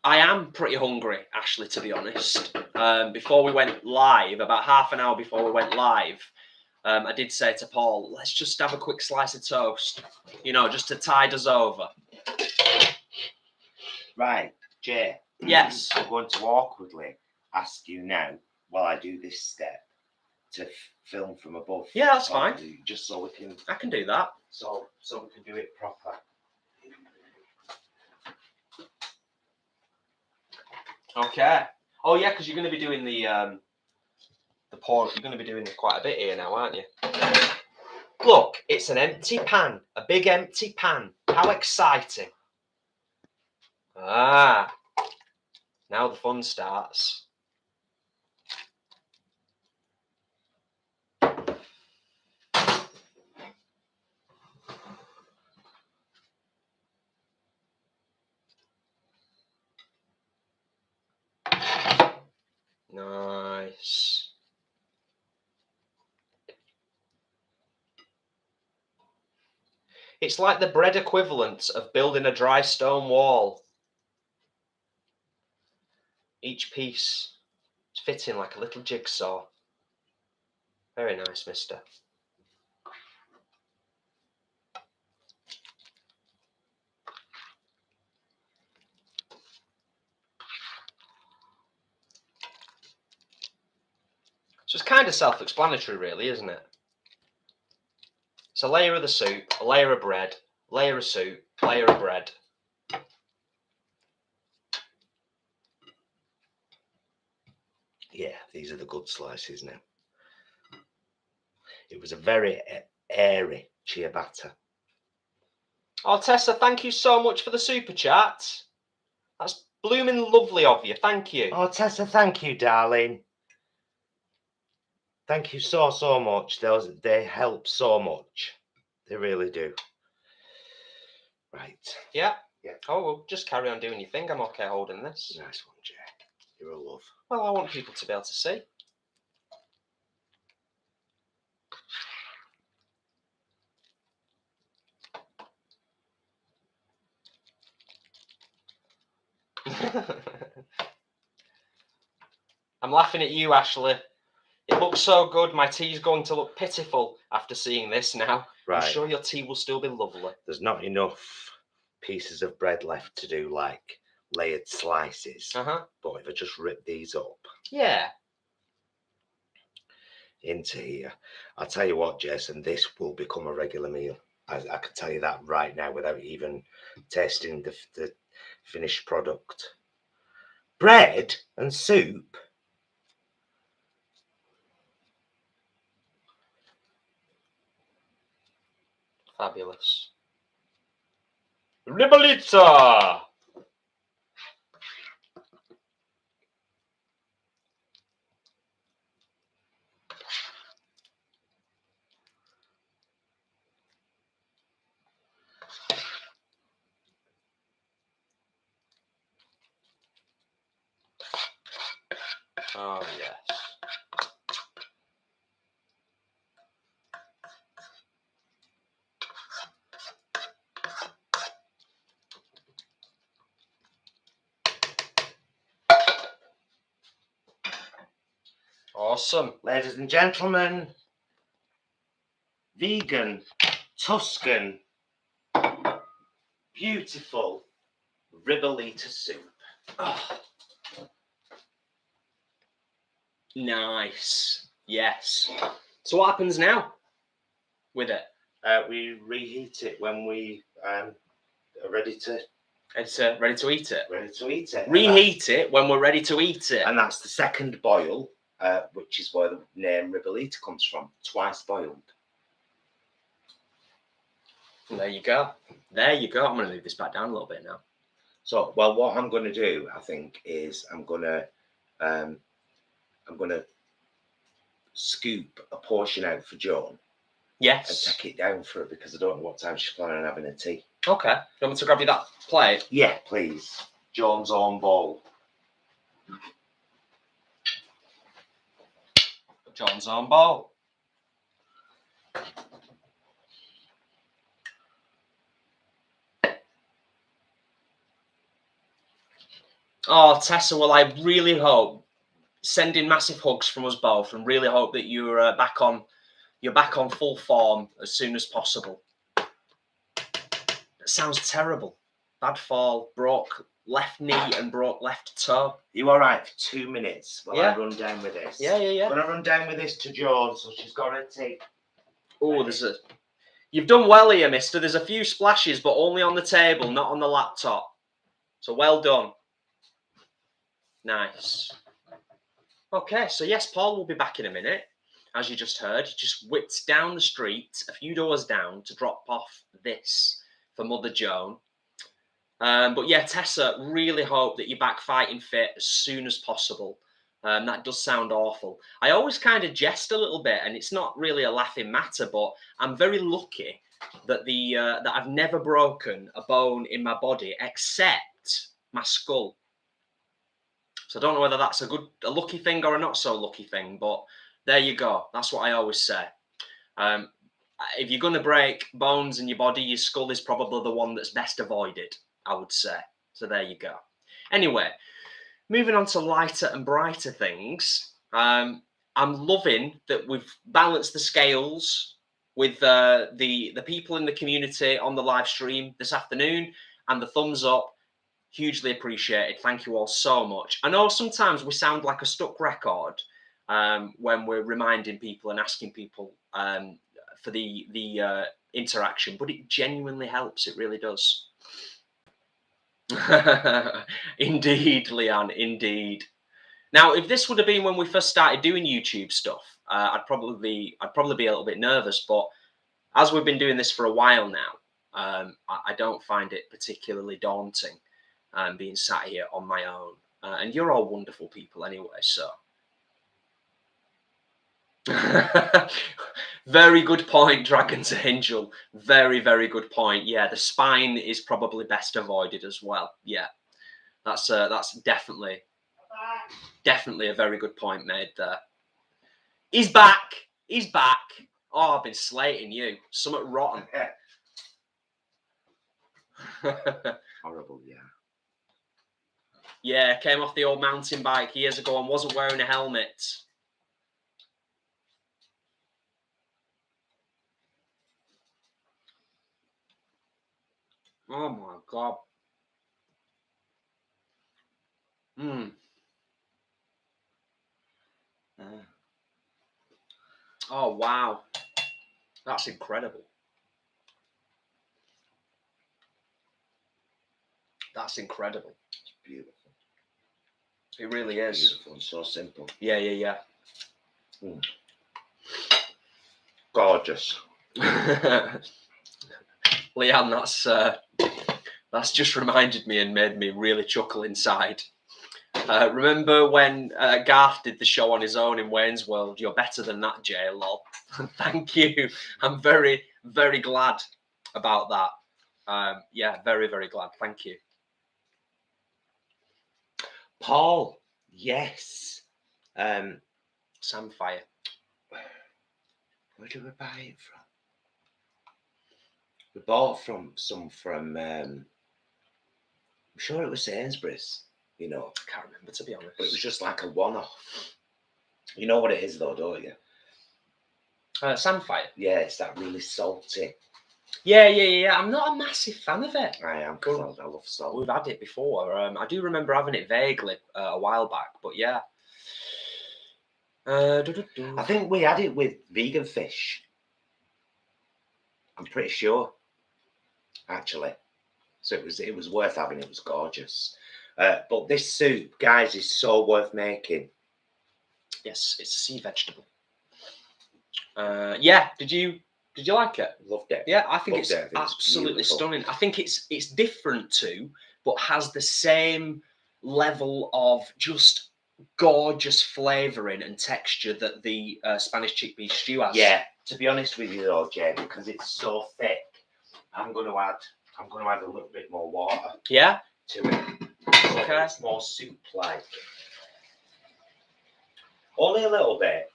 I am pretty hungry, Ashley, to be honest. Before we went live, about half an hour before we went live, I did say to Paul, let's just have a quick slice of toast, just to tide us over. Right, Jay. Yes. I'm going to awkwardly ask you now, while I do this step, to film from above. Yeah, that's fine. Just so we can. I can do that. So we can do it proper. Okay. Oh yeah, because you're going to be doing the pour. You're going to be doing quite a bit here now, aren't you? Look, it's an empty pan, a big empty pan. How exciting! Ah, now the fun starts. Nice. It's like the bread equivalent of building a dry stone wall. Each piece is fitting like a little jigsaw. Very nice, mister. So it's kind of self-explanatory, really, isn't it? It's a layer of the soup, a layer of bread, layer of soup, layer of bread. Yeah, these are the good slices now. It was a very airy ciabatta. Oh, Tessa, thank you so much for the super chat. That's blooming lovely of you. Thank you. Oh, Tessa, thank you, darling. Thank you so much. They help so much. They really do. Right. Yeah. Yeah. Oh, well, just carry on doing your thing. I'm okay holding this. Nice one, Jay. You're a love. Well, I want people to be able to see. I'm laughing at you, Ashley. It looks so good. My tea's going to look pitiful after seeing this now. Right. I'm sure your tea will still be lovely. There's not enough pieces of bread left to do like layered slices. But if I just rip these up. Yeah. Into here, I'll tell you what, Jason, this will become a regular meal. I can tell you that right now without even tasting the finished product. Bread and soup. Fabulous. Ribollita! Oh, yes. Awesome. Ladies and gentlemen, vegan, Tuscan, beautiful Ribollita soup. Oh. Nice. Yes. So what happens now with it? We reheat it when we are ready to It's ready to eat it. ready to eat it. Reheat it when we're ready to eat it. And that's the second boil, which is where the name Ribollita comes from. Twice boiled. And there you go. There you go. I'm going to move this back down a little bit now. So, well, what I'm going to do, I think, is I'm going to scoop a portion out for Joan. Yes. And take it down for her because I don't know what time she's planning on having a tea. Okay. You want me to grab you that plate? Yeah, please. Joan's own bowl. John's own bowl. Oh, Tessa, well, I really hope, sending massive hugs from us both, and really hope that you're back on full form as soon as possible. That sounds terrible. Bad fall, broke left knee and broke left toe. You all right for 2 minutes while Yeah. I run down with this? Yeah. I'm going to run down with this to Joan, so she's got to take... Oh, you've done well here, mister. There's a few splashes, but only on the table, not on the laptop. So well done. Nice. Okay, so yes, Paul will be back in a minute. As you just heard, he just whipped down the street, a few doors down, to drop off this for Mother Joan. But yeah, Tessa, really hope that you're back fighting fit as soon as possible. That does sound awful. I always kind of jest a little bit, and it's not really a laughing matter, but I'm very lucky that that I've never broken a bone in my body except my skull. So I don't know whether that's a lucky thing or a not so lucky thing, but there you go. That's what I always say. If you're going to break bones in your body, your skull is probably the one that's best avoided, I would say. So there you go. Anyway, moving on to lighter and brighter things. I'm loving that we've balanced the scales with the people in the community on the live stream this afternoon, and the thumbs up. Hugely appreciated. Thank you all so much. I know sometimes we sound like a stuck record when we're reminding people and asking people for the interaction, but it genuinely helps. It really does. Indeed, Leanne, indeed. Now, if this would have been when we first started doing YouTube stuff, I'd probably be a little bit nervous. But as we've been doing this for a while now, I don't find it particularly daunting. Being sat here on my own, and you're all wonderful people anyway, so very good point, Dragon's Angel. Very, very good point. Yeah, the spine is probably best avoided as well. Yeah, that's definitely a very good point made there. He's back. He's back. Oh, I've been slating you. Something rotten. Horrible, yeah. Yeah, came off the old mountain bike years ago and wasn't wearing a helmet. Oh my God. Oh, wow. That's incredible. That's incredible. It's beautiful. It really is. Beautiful and so simple. Yeah. Gorgeous. Leanne, that's just reminded me and made me really chuckle inside. Remember when Garth did the show on his own in Wayne's World? You're better than that, Jay, lol. Thank you. I'm very, very glad about that. Yeah, very, very glad. Thank you. Paul, yes. Samfire. Where do we buy it from? We bought some from. I'm sure it was Sainsbury's. You know, I can't remember, to be honest. but it was just like a one-off. You know what it is, though, don't you? Samfire. Yeah, it's that really salty. Yeah. I'm not a massive fan of it. I am, because I love salt. We've had it before. I do remember having it vaguely a while back, but yeah. I think we had it with vegan fish. I'm pretty sure, actually. So it was worth having. It was gorgeous. But this soup, guys, is so worth making. Yes, it's a sea vegetable. Yeah. Did you like it? Loved it. Yeah, I think Loved it's it. I think absolutely beautiful. stunning. I think it's different too, but has the same level of just gorgeous flavouring and texture that the Spanish chickpea stew has. Yeah. To be honest with you, though, Jay, because it's so thick, I'm going to add a little bit more water. Yeah. To it. So Okay. it's more soup-like. Only a little bit.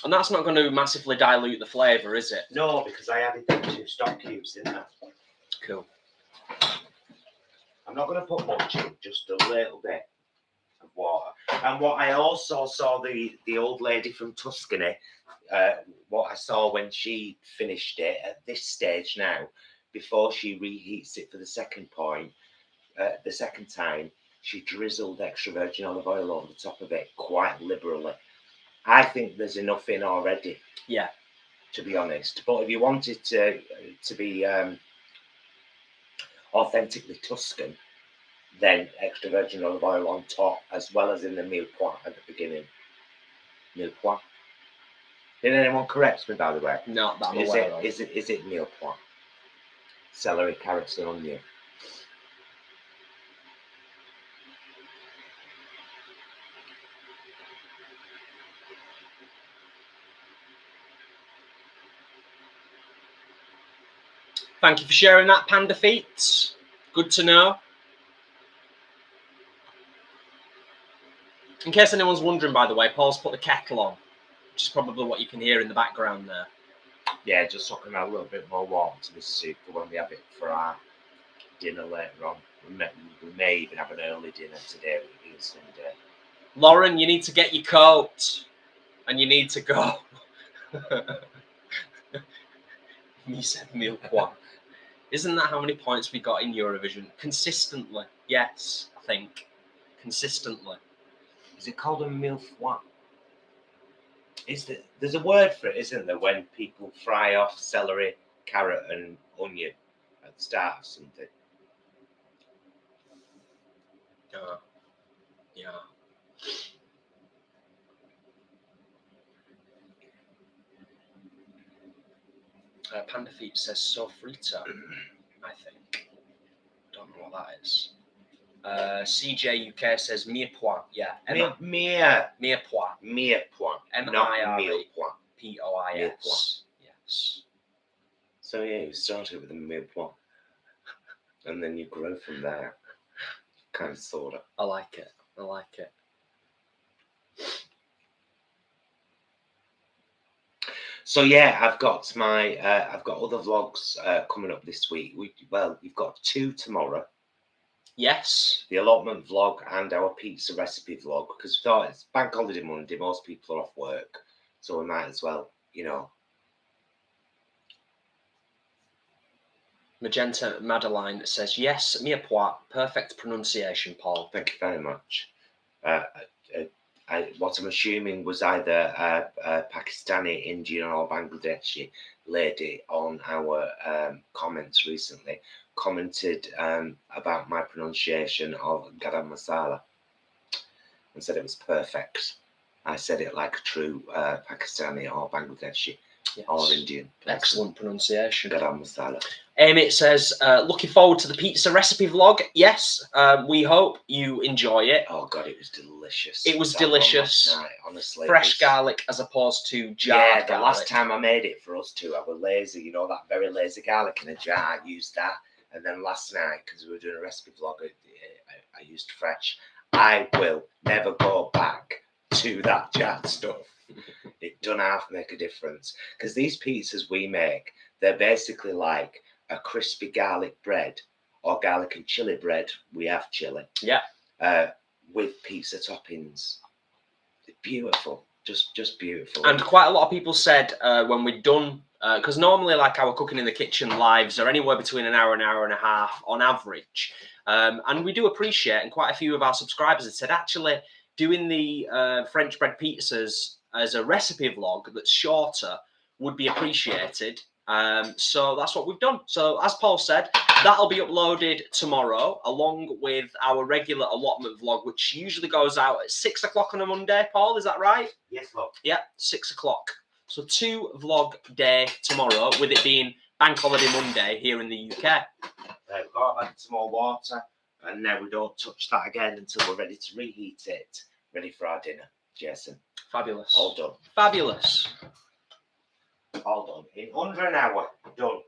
And that's not going to massively dilute the flavour, is it? No, because I added them 2 stock cubes, didn't I? Cool. I'm not going to put much in, just a little bit of water. And what I also saw the old lady from Tuscany, what I saw when she finished it at this stage now, before she reheats it for the second time, she drizzled extra virgin olive oil over the top of it quite liberally. I think there's enough in already. Yeah. To be honest, but if you wanted to be authentically Tuscan, then extra virgin olive oil on top, as well as in the mille pois at the beginning. Mille pois. Did anyone correct me, by the way? Not that I'm aware of. Is it mille pois? Celery, carrots, and onion. Thank you for sharing that, Panda Feet. Good to know. In case anyone's wondering, by the way, Paul's put the kettle on, which is probably what you can hear in the background there. Yeah, just so I can add a little bit more water to this soup for when we have it for our dinner later on. We may even have an early dinner today with it being Sunday. Lauren, you need to get your coat, and you need to go. You said mille pois. Isn't that how many points we got in Eurovision? Consistently. Yes, I think. Consistently. Is it called a mille pois? There's a word for it, isn't there, when people fry off celery, carrot, and onion at the start of something? Yeah. Panda Feet says sofrito, I think. Don't know what that is. CJ UK says mille pois. Yeah. Mille pois. Mille pois. Not mille pois. POIS. Yes. So yeah, you started with a mille pois. And then you grow from there. Kind of, sort of. I like it. So yeah, I've got other vlogs coming up this week. We've got 2 tomorrow. Yes. The allotment vlog and our pizza recipe vlog, because we thought it's Bank Holiday Monday, most people are off work, so we might as well, Magenta Madeline says yes, mille pois, perfect pronunciation, Paul. Thank you very much. What I'm assuming was either a Pakistani, Indian, or Bangladeshi lady on our comments recently commented about my pronunciation of garam masala and said it was perfect. I said it like a true Pakistani or Bangladeshi or Indian person. Excellent pronunciation. Garam masala. Amy says, looking forward to the pizza recipe vlog. Yes, we hope you enjoy it. Oh God, it was delicious. It was delicious. Night, honestly. Fresh garlic as opposed to jarred garlic. Last time I made it for us 2, I was lazy. That very lazy garlic in a jar. I used that. And then last night, because we were doing a recipe vlog, I used fresh. I will never go back to that jarred stuff. It don't half make a difference. Because these pizzas we make, they're basically like a crispy garlic bread or garlic and chili bread. We have chili. Yeah. With pizza toppings. Beautiful. Just beautiful. And quite a lot of people said when we'd done, because normally like our cooking in the kitchen lives are anywhere between an hour and a half on average. And we do appreciate, and quite a few of our subscribers had said, actually, doing the French bread pizzas as a recipe vlog that's shorter would be appreciated. So that's what we've done. So as Paul said, that'll be uploaded tomorrow, along with our regular allotment vlog, which usually goes out at 6 o'clock on a Monday. Paul, is that right? Yes, love. Yeah, 6 o'clock. So 2 vlog day tomorrow, with it being Bank Holiday Monday here in the UK. We've got to add some more water, and now we don't touch that again until we're ready to reheat it. Ready for our dinner, Jason. Fabulous. All done. Fabulous. All done. In under an hour, done.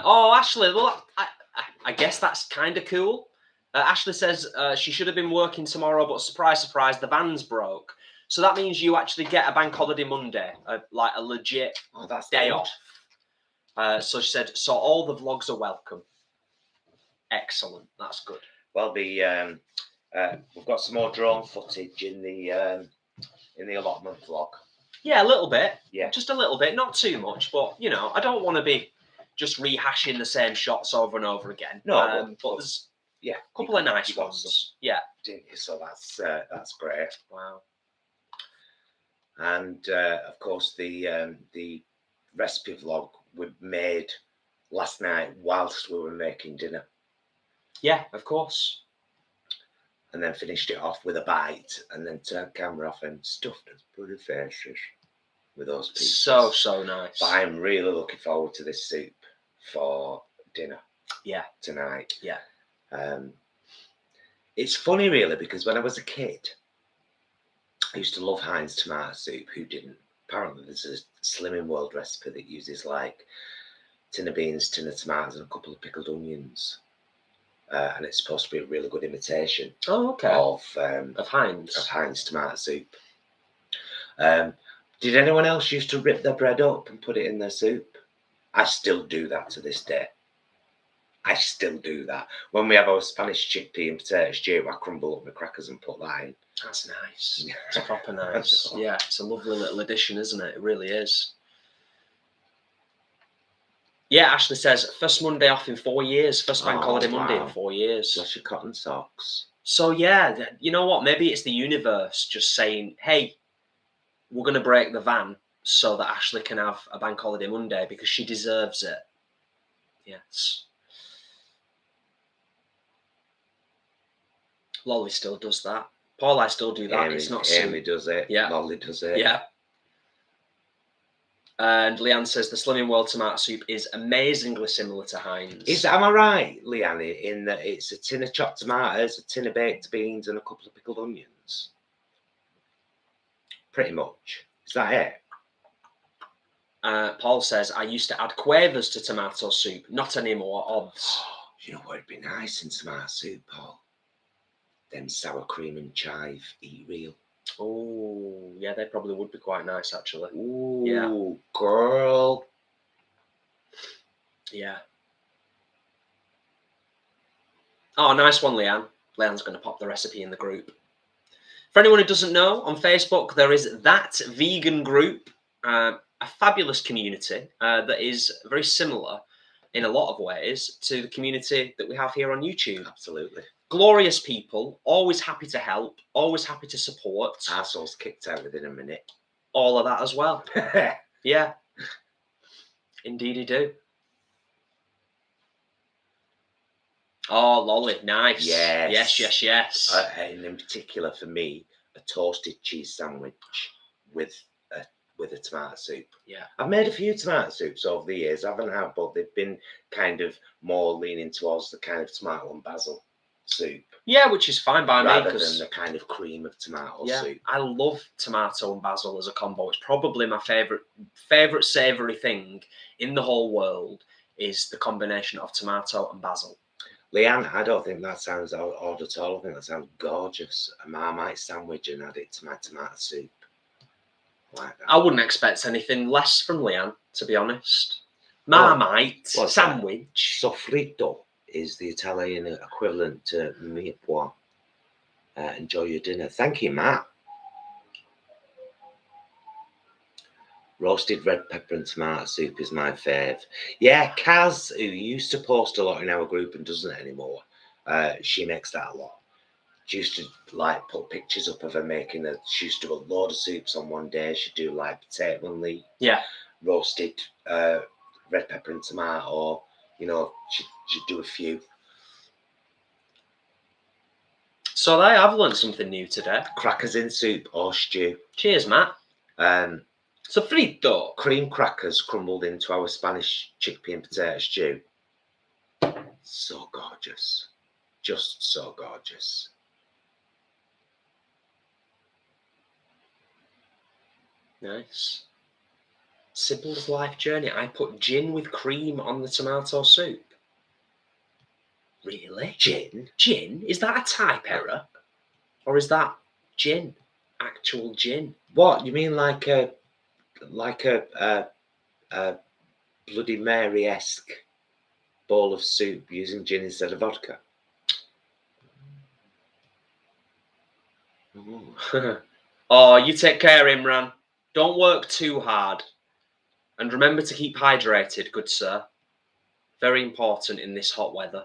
Oh, Ashley, well, I guess that's kind of cool. Ashley says she should have been working tomorrow, but surprise, surprise, the van's broke. So that means you actually get a Bank Holiday Monday, like a legit day off. So she said, so all the vlogs are welcome. Excellent. That's good. Well, we've got some more drone footage in the allotment vlog. Yeah, a little bit. Yeah. Just a little bit, not too much, but you know, I don't want to be just rehashing the same shots over and over again. No, but there's a couple of nice ones. Some, yeah. Didn't you? So that's great. Wow. And of course the recipe vlog we made last night whilst we were making dinner. Yeah, of course. And then finished it off with a bite, and then turned camera off and stuffed as pretty faces with those pizzas. So nice. But I'm really looking forward to this soup for dinner. Yeah. Tonight. Yeah. It's funny really, because when I was a kid, I used to love Heinz tomato soup. Who didn't? Apparently there's a Slimming World recipe that uses like tin of beans, tin of tomatoes, and a couple of pickled onions. And it's supposed to be a really good imitation of Heinz. Of Heinz tomato soup. Did anyone else used to rip their bread up and put it in their soup? I still do that to this day. I still do that. When we have our Spanish chickpea and potato stew, I crumble up my crackers and put that in. That's nice. It's proper nice. Yeah, it's a lovely little addition, isn't it? It really is. Yeah, Ashley says, first Monday off in 4 years. First Bank Holiday Monday in 4 years. Bless your cotton socks. So yeah, you know what? Maybe it's the universe just saying, hey, we're going to break the van so that Ashley can have a Bank Holiday Monday because she deserves it. Yes. Lolly still does that. Paul, I still do that. It's not Amy does it. Yeah. Lolly does it. Yeah. And Leanne says the Slimming World tomato soup is amazingly similar to Heinz. Am I right, Leanne, in that it's a tin of chopped tomatoes, a tin of baked beans, and a couple of pickled onions? Pretty much. Is that it? Paul says, I used to add quavers to tomato soup. Not anymore, odds. You know what would be nice in tomato soup, Paul? Them sour cream and chive, eat real. Oh, yeah, they probably would be quite nice, actually. Ooh, yeah. Girl. Yeah. Oh, nice one, Leanne. Leanne's going to pop the recipe in the group. For anyone who doesn't know, on Facebook, there is That Vegan Group, a fabulous community that is very similar in a lot of ways to the community that we have here on YouTube. Absolutely. Glorious people, always happy to help, always happy to support. Arseholes kicked out within a minute. All of that as well. Yeah. Indeedy do. Oh, Lolly, nice. Yes. And in particular for me, a toasted cheese sandwich with a tomato soup. Yeah. I've made a few tomato soups over the years, haven't I? But they've been kind of more leaning towards the kind of tomato and basil soup. Yeah, which is fine by me. Rather than the kind of cream of tomato soup. I love tomato and basil as a combo. It's probably my favourite savoury thing in the whole world is the combination of tomato and basil. Leanne, I don't think that sounds odd at all. I think that sounds gorgeous. A Marmite sandwich and add it to my tomato soup. Like that. I wouldn't expect anything less from Leanne, to be honest. Marmite sandwich. Soffritto is the Italian equivalent to mirepoix. Enjoy your dinner. Thank you, Matt. Roasted red pepper and tomato soup is my fave. Yeah, Kaz, who used to post a lot in our group and doesn't anymore, she makes that a lot. She used to like put pictures up of her making she used to do a load of soups on one day. She'd do like potato and leek, roasted red pepper and tomato, you know, she'd do a few. So I have learned something new today. Crackers in soup or stew. Cheers, Matt. Sofrito. Cream crackers crumbled into our Spanish chickpea and potato stew. So gorgeous. Just so gorgeous. Nice. Sybil's life journey. I put gin with cream on the tomato soup. Really? Gin? Gin? Is that a type error? Or is that gin? Actual gin? What? You mean like a Bloody Mary-esque bowl of soup using gin instead of vodka? Oh, you take care, Imran. Don't work too hard. And remember to keep hydrated, good sir. Very important in this hot weather.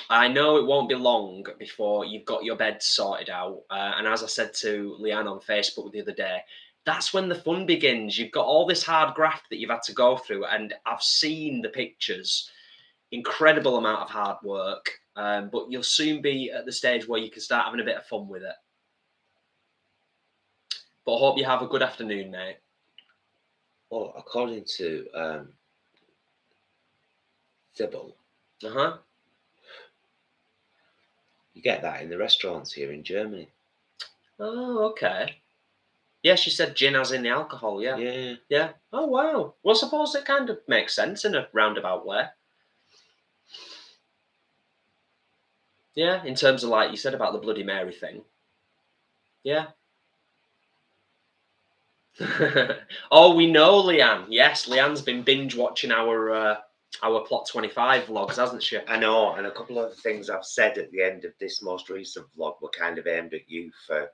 I know it won't be long before you've got your bed sorted out. And as I said to Leanne on Facebook the other day, that's when the fun begins. You've got all this hard graft that you've had to go through. And I've seen the pictures. Incredible amount of hard work. But you'll soon be at the stage where you can start having a bit of fun with it. But I hope you have a good afternoon, mate. Well, according to Sybil, you get that in the restaurants here in Germany. Oh, okay. Yeah, she said gin as in the alcohol, yeah. Yeah. Oh, wow. Well, I suppose it kind of makes sense in a roundabout way. Yeah, in terms of, like you said about the Bloody Mary thing. Yeah. Oh, we know Leanne. Yes, Leanne's been binge watching our Plot 25 vlogs, hasn't she? I know, and a couple of the things I've said at the end of this most recent vlog were kind of aimed at you for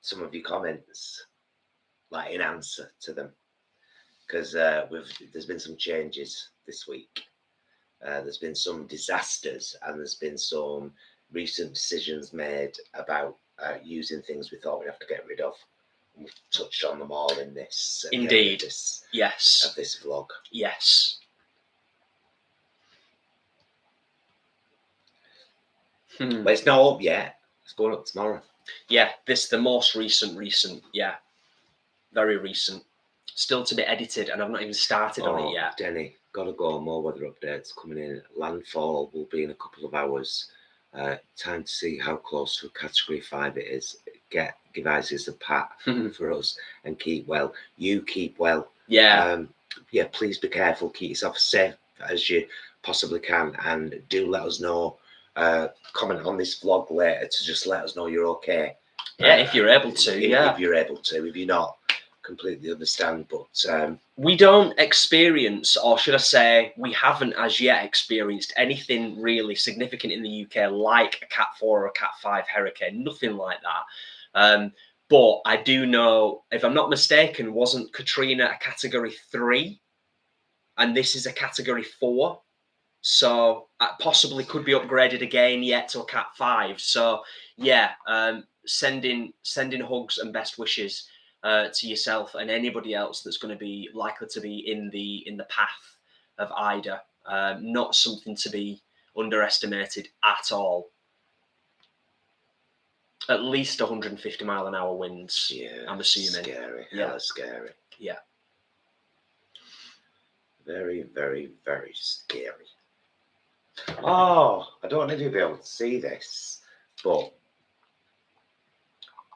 some of your comments, like in answer to them, because there's been some changes this week. There's been some disasters, and there's been some recent decisions made about using things we thought we'd have to get rid of. And we've touched on them all in this. Indeed. Yes. Of this vlog. Yes. But it's not up yet. It's going up tomorrow. Yeah, the most recent. Yeah, very recent. Still to be edited, and I've not even started on it yet. Denny, gotta go. More weather updates coming in. Landfall will be in a couple of hours. Time to see how close to a Category 5 it is. Give Isis a pat for us and keep well. You keep well. Yeah. Yeah, please be careful. Keep yourself as safe as you possibly can, and do let us know. Comment on this vlog later to just let us know you're okay. Yeah, if you're able to. If you're able to. If you're not, completely understand. But we don't experience, or should I say, we haven't as yet experienced anything really significant in the UK like a Cat 4 or a Cat 5 hurricane. Nothing like that. But I do know, if I'm not mistaken, wasn't Katrina a Category 3? And this is a Category 4. So possibly could be upgraded again yet to a Cat 5. So yeah, sending hugs and best wishes to yourself and anybody else that's going to be likely to be in the path of Ida. Not something to be underestimated at all. At least 150 mile an hour winds. Yeah, I'm assuming. Scary. Yeah. Hella scary. Yeah. Very, very, very scary. Oh, I don't know if you'll be able to see this, but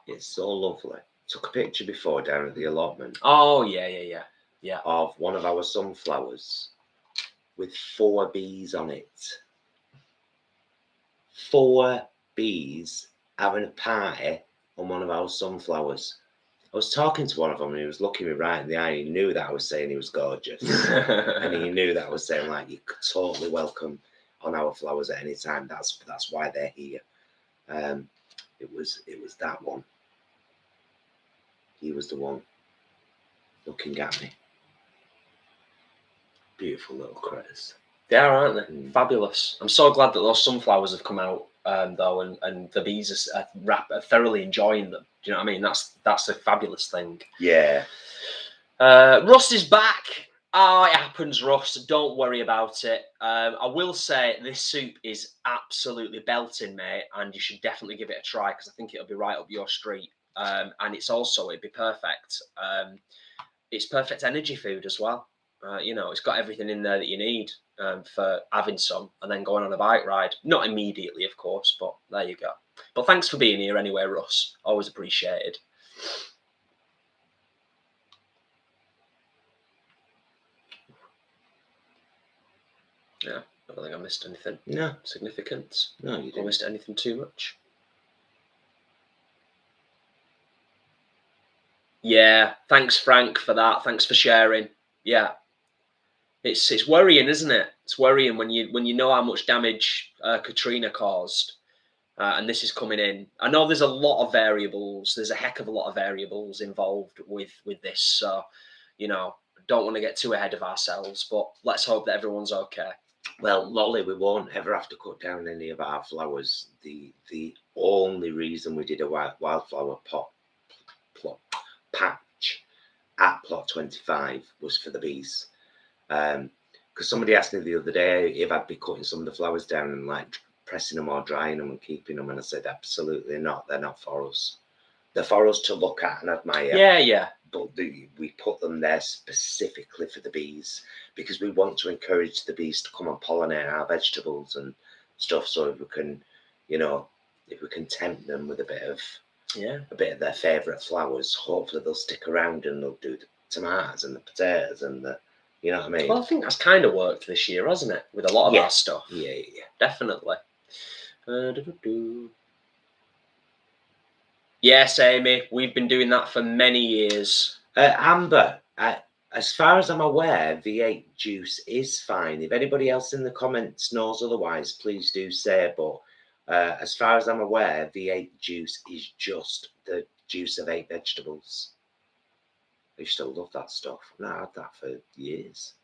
it's so lovely. Took a picture before down at the allotment. Oh, yeah. Of one of our sunflowers with 4 bees on it. 4 bees having a party on one of our sunflowers. I was talking to one of them and he was looking me right in the eye. He knew that I was saying he was gorgeous. And he knew that I was saying, like, you could totally welcome on our flowers at any time. That's why they're here. It was that one. He was the one looking at me. Beautiful little critters. They are, aren't they? Fabulous. I'm so glad that those sunflowers have come out, though, and the bees are thoroughly enjoying them. Do you know what I mean? That's a fabulous thing. Yeah. Russ is back. Oh, it happens, Russ. Don't worry about it. I will say this soup is absolutely belting, mate, and you should definitely give it a try because I think it'll be right up your street. And it'd be perfect. It's perfect energy food as well. You know, it's got everything in there that you need for having some and then going on a bike ride. Not immediately, of course, but there you go. But thanks for being here anyway, Russ. Always appreciated. Yeah, I don't think I missed anything. No. Significant. No, you didn't. I missed anything too much. Yeah, thanks, Frank, for that. Thanks for sharing. Yeah. It's worrying, isn't it? It's worrying when you know how much damage Katrina caused, and this is coming in. I know there's a lot of variables. There's a heck of a lot of variables involved with this. So, you know, don't want to get too ahead of ourselves, but let's hope that everyone's okay. Well, Lolly, we won't ever have to cut down any of our flowers. The only reason we did a wildflower patch at plot 25 was for the bees. Because somebody asked me the other day if I'd be cutting some of the flowers down and like pressing them or drying them and keeping them, and I said absolutely not. They're not for us. They're for us to look at and admire. Yeah. But we put them there specifically for the bees because we want to encourage the bees to come and pollinate our vegetables and stuff. So if we can, you know, if we can tempt them with a bit of their favourite flowers, hopefully they'll stick around and they'll do the tomatoes and the potatoes and the, you know what I mean? Well, I think that's kind of worked this year, hasn't it? With a lot of our stuff. Yeah. Definitely. Yes, Amy, we've been doing that for many years. Amber, as far as I'm aware, V8 juice is fine. If anybody else in the comments knows otherwise, please do say. But as far as I'm aware, V8 juice is just the juice of 8 vegetables. I used to love that stuff. I've not had that for years.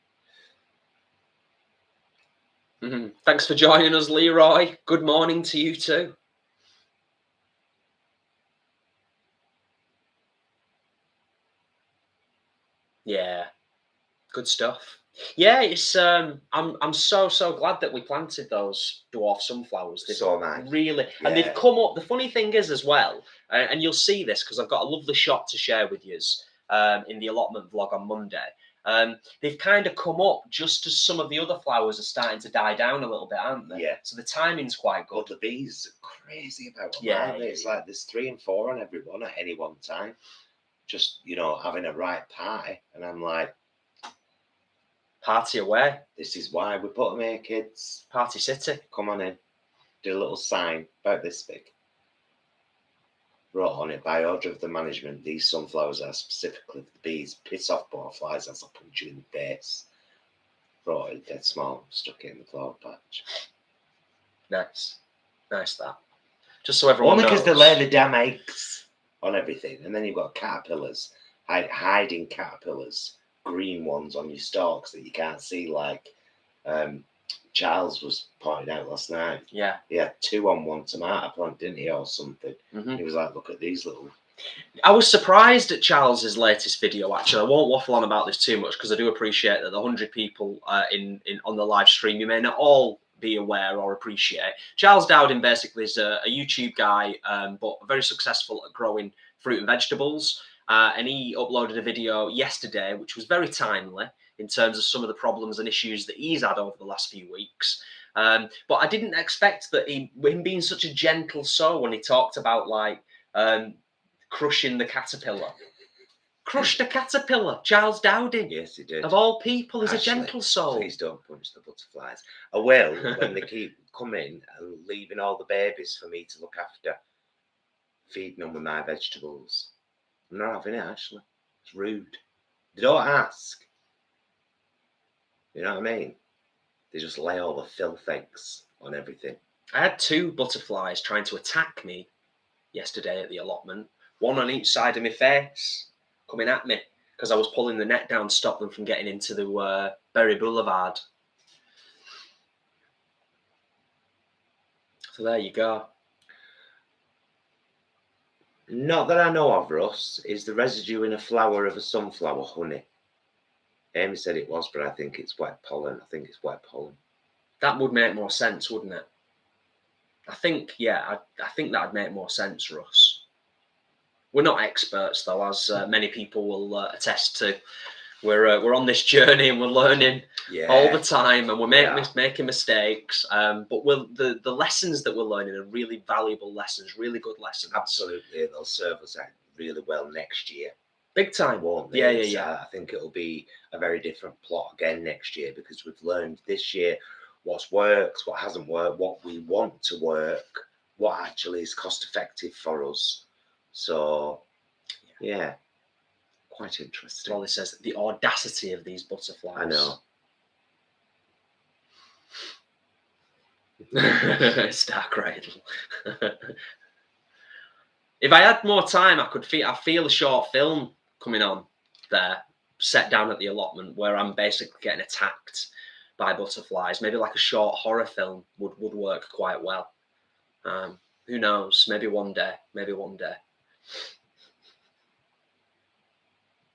Thanks for joining us, Leroy. Good morning to you too. Yeah, good stuff. Yeah, it's I'm so glad that we planted those dwarf sunflowers. They've So nice. Really, and they've come up. The funny thing is as well, and you'll see this because I've got a lovely shot to share with you in the allotment vlog on Monday. They've kind of come up just as some of the other flowers are starting to die down a little bit, aren't they? Yeah. So the timing's quite good. But the bees are crazy about them. Yeah, It's like there's 3 and 4 on every one at any one time. Just, you know, having a right party. And I'm like, party away. This is why we put them here, kids. Party city. Come on in. Do a little sign about this big. Wrote on it, by order of the management, these sunflowers are specifically for the bees. Piss off butterflies as I punch you in the face. Wrote it dead small, stuck it in the flower patch. Nice that. Just so everyone knows. Only because they lay the damn eggs on everything, and then you've got caterpillars, hiding caterpillars, green ones on your stalks that you can't see, like Charles was pointing out last night. Yeah. He had 2 on 1 tomato plant, didn't he, or something? He was like, look at these little... I was surprised at Charles's latest video, actually. I won't waffle on about this too much because I do appreciate that the 100 people on the live stream, you may not all be aware or appreciate. Charles Dowding basically is a YouTube guy, but very successful at growing fruit and vegetables. And he uploaded a video yesterday, which was very timely in terms of some of the problems and issues that he's had over the last few weeks. But I didn't expect that him being such a gentle soul when he talked about like crushing the caterpillar. Crushed a caterpillar. Charles Dowding. Yes, he did. Of all people, he's a Ashley, gentle soul. Please don't punch the butterflies. I will when they keep coming and leaving all the babies for me to look after, feeding them with my vegetables. I'm not having it, Ashley. It's rude. They don't ask. You know what I mean? They just lay all the filth eggs on everything. I had 2 butterflies trying to attack me yesterday at the allotment, one on each side of my face, coming at me because I was pulling the net down to stop them from getting into the Berry Boulevard. So there you go. Not that I know of, Russ. Is the residue in a flower of a sunflower honey? Amy said it was, but I think it's wet pollen. I think it's wet pollen. That would make more sense, wouldn't it? I think, yeah, I think that'd make more sense, Russ. We're not experts, though, as many people will attest to. We're on this journey and we're learning all the time, and we're making mistakes. But the lessons that we're learning are really valuable lessons, really good lessons. Absolutely, they'll serve us out really well next year. Big time, won't they? Yeah. I think it'll be a very different plot again next year because we've learned this year what's worked, what hasn't worked, what we want to work, what actually is cost effective for us. So, yeah, quite interesting. Well, it says the audacity of these butterflies. I know. Star Cradle. If I had more time, I feel a short film coming on there, set down at the allotment, where I'm basically getting attacked by butterflies. Maybe like a short horror film would work quite well. Who knows? Maybe one day.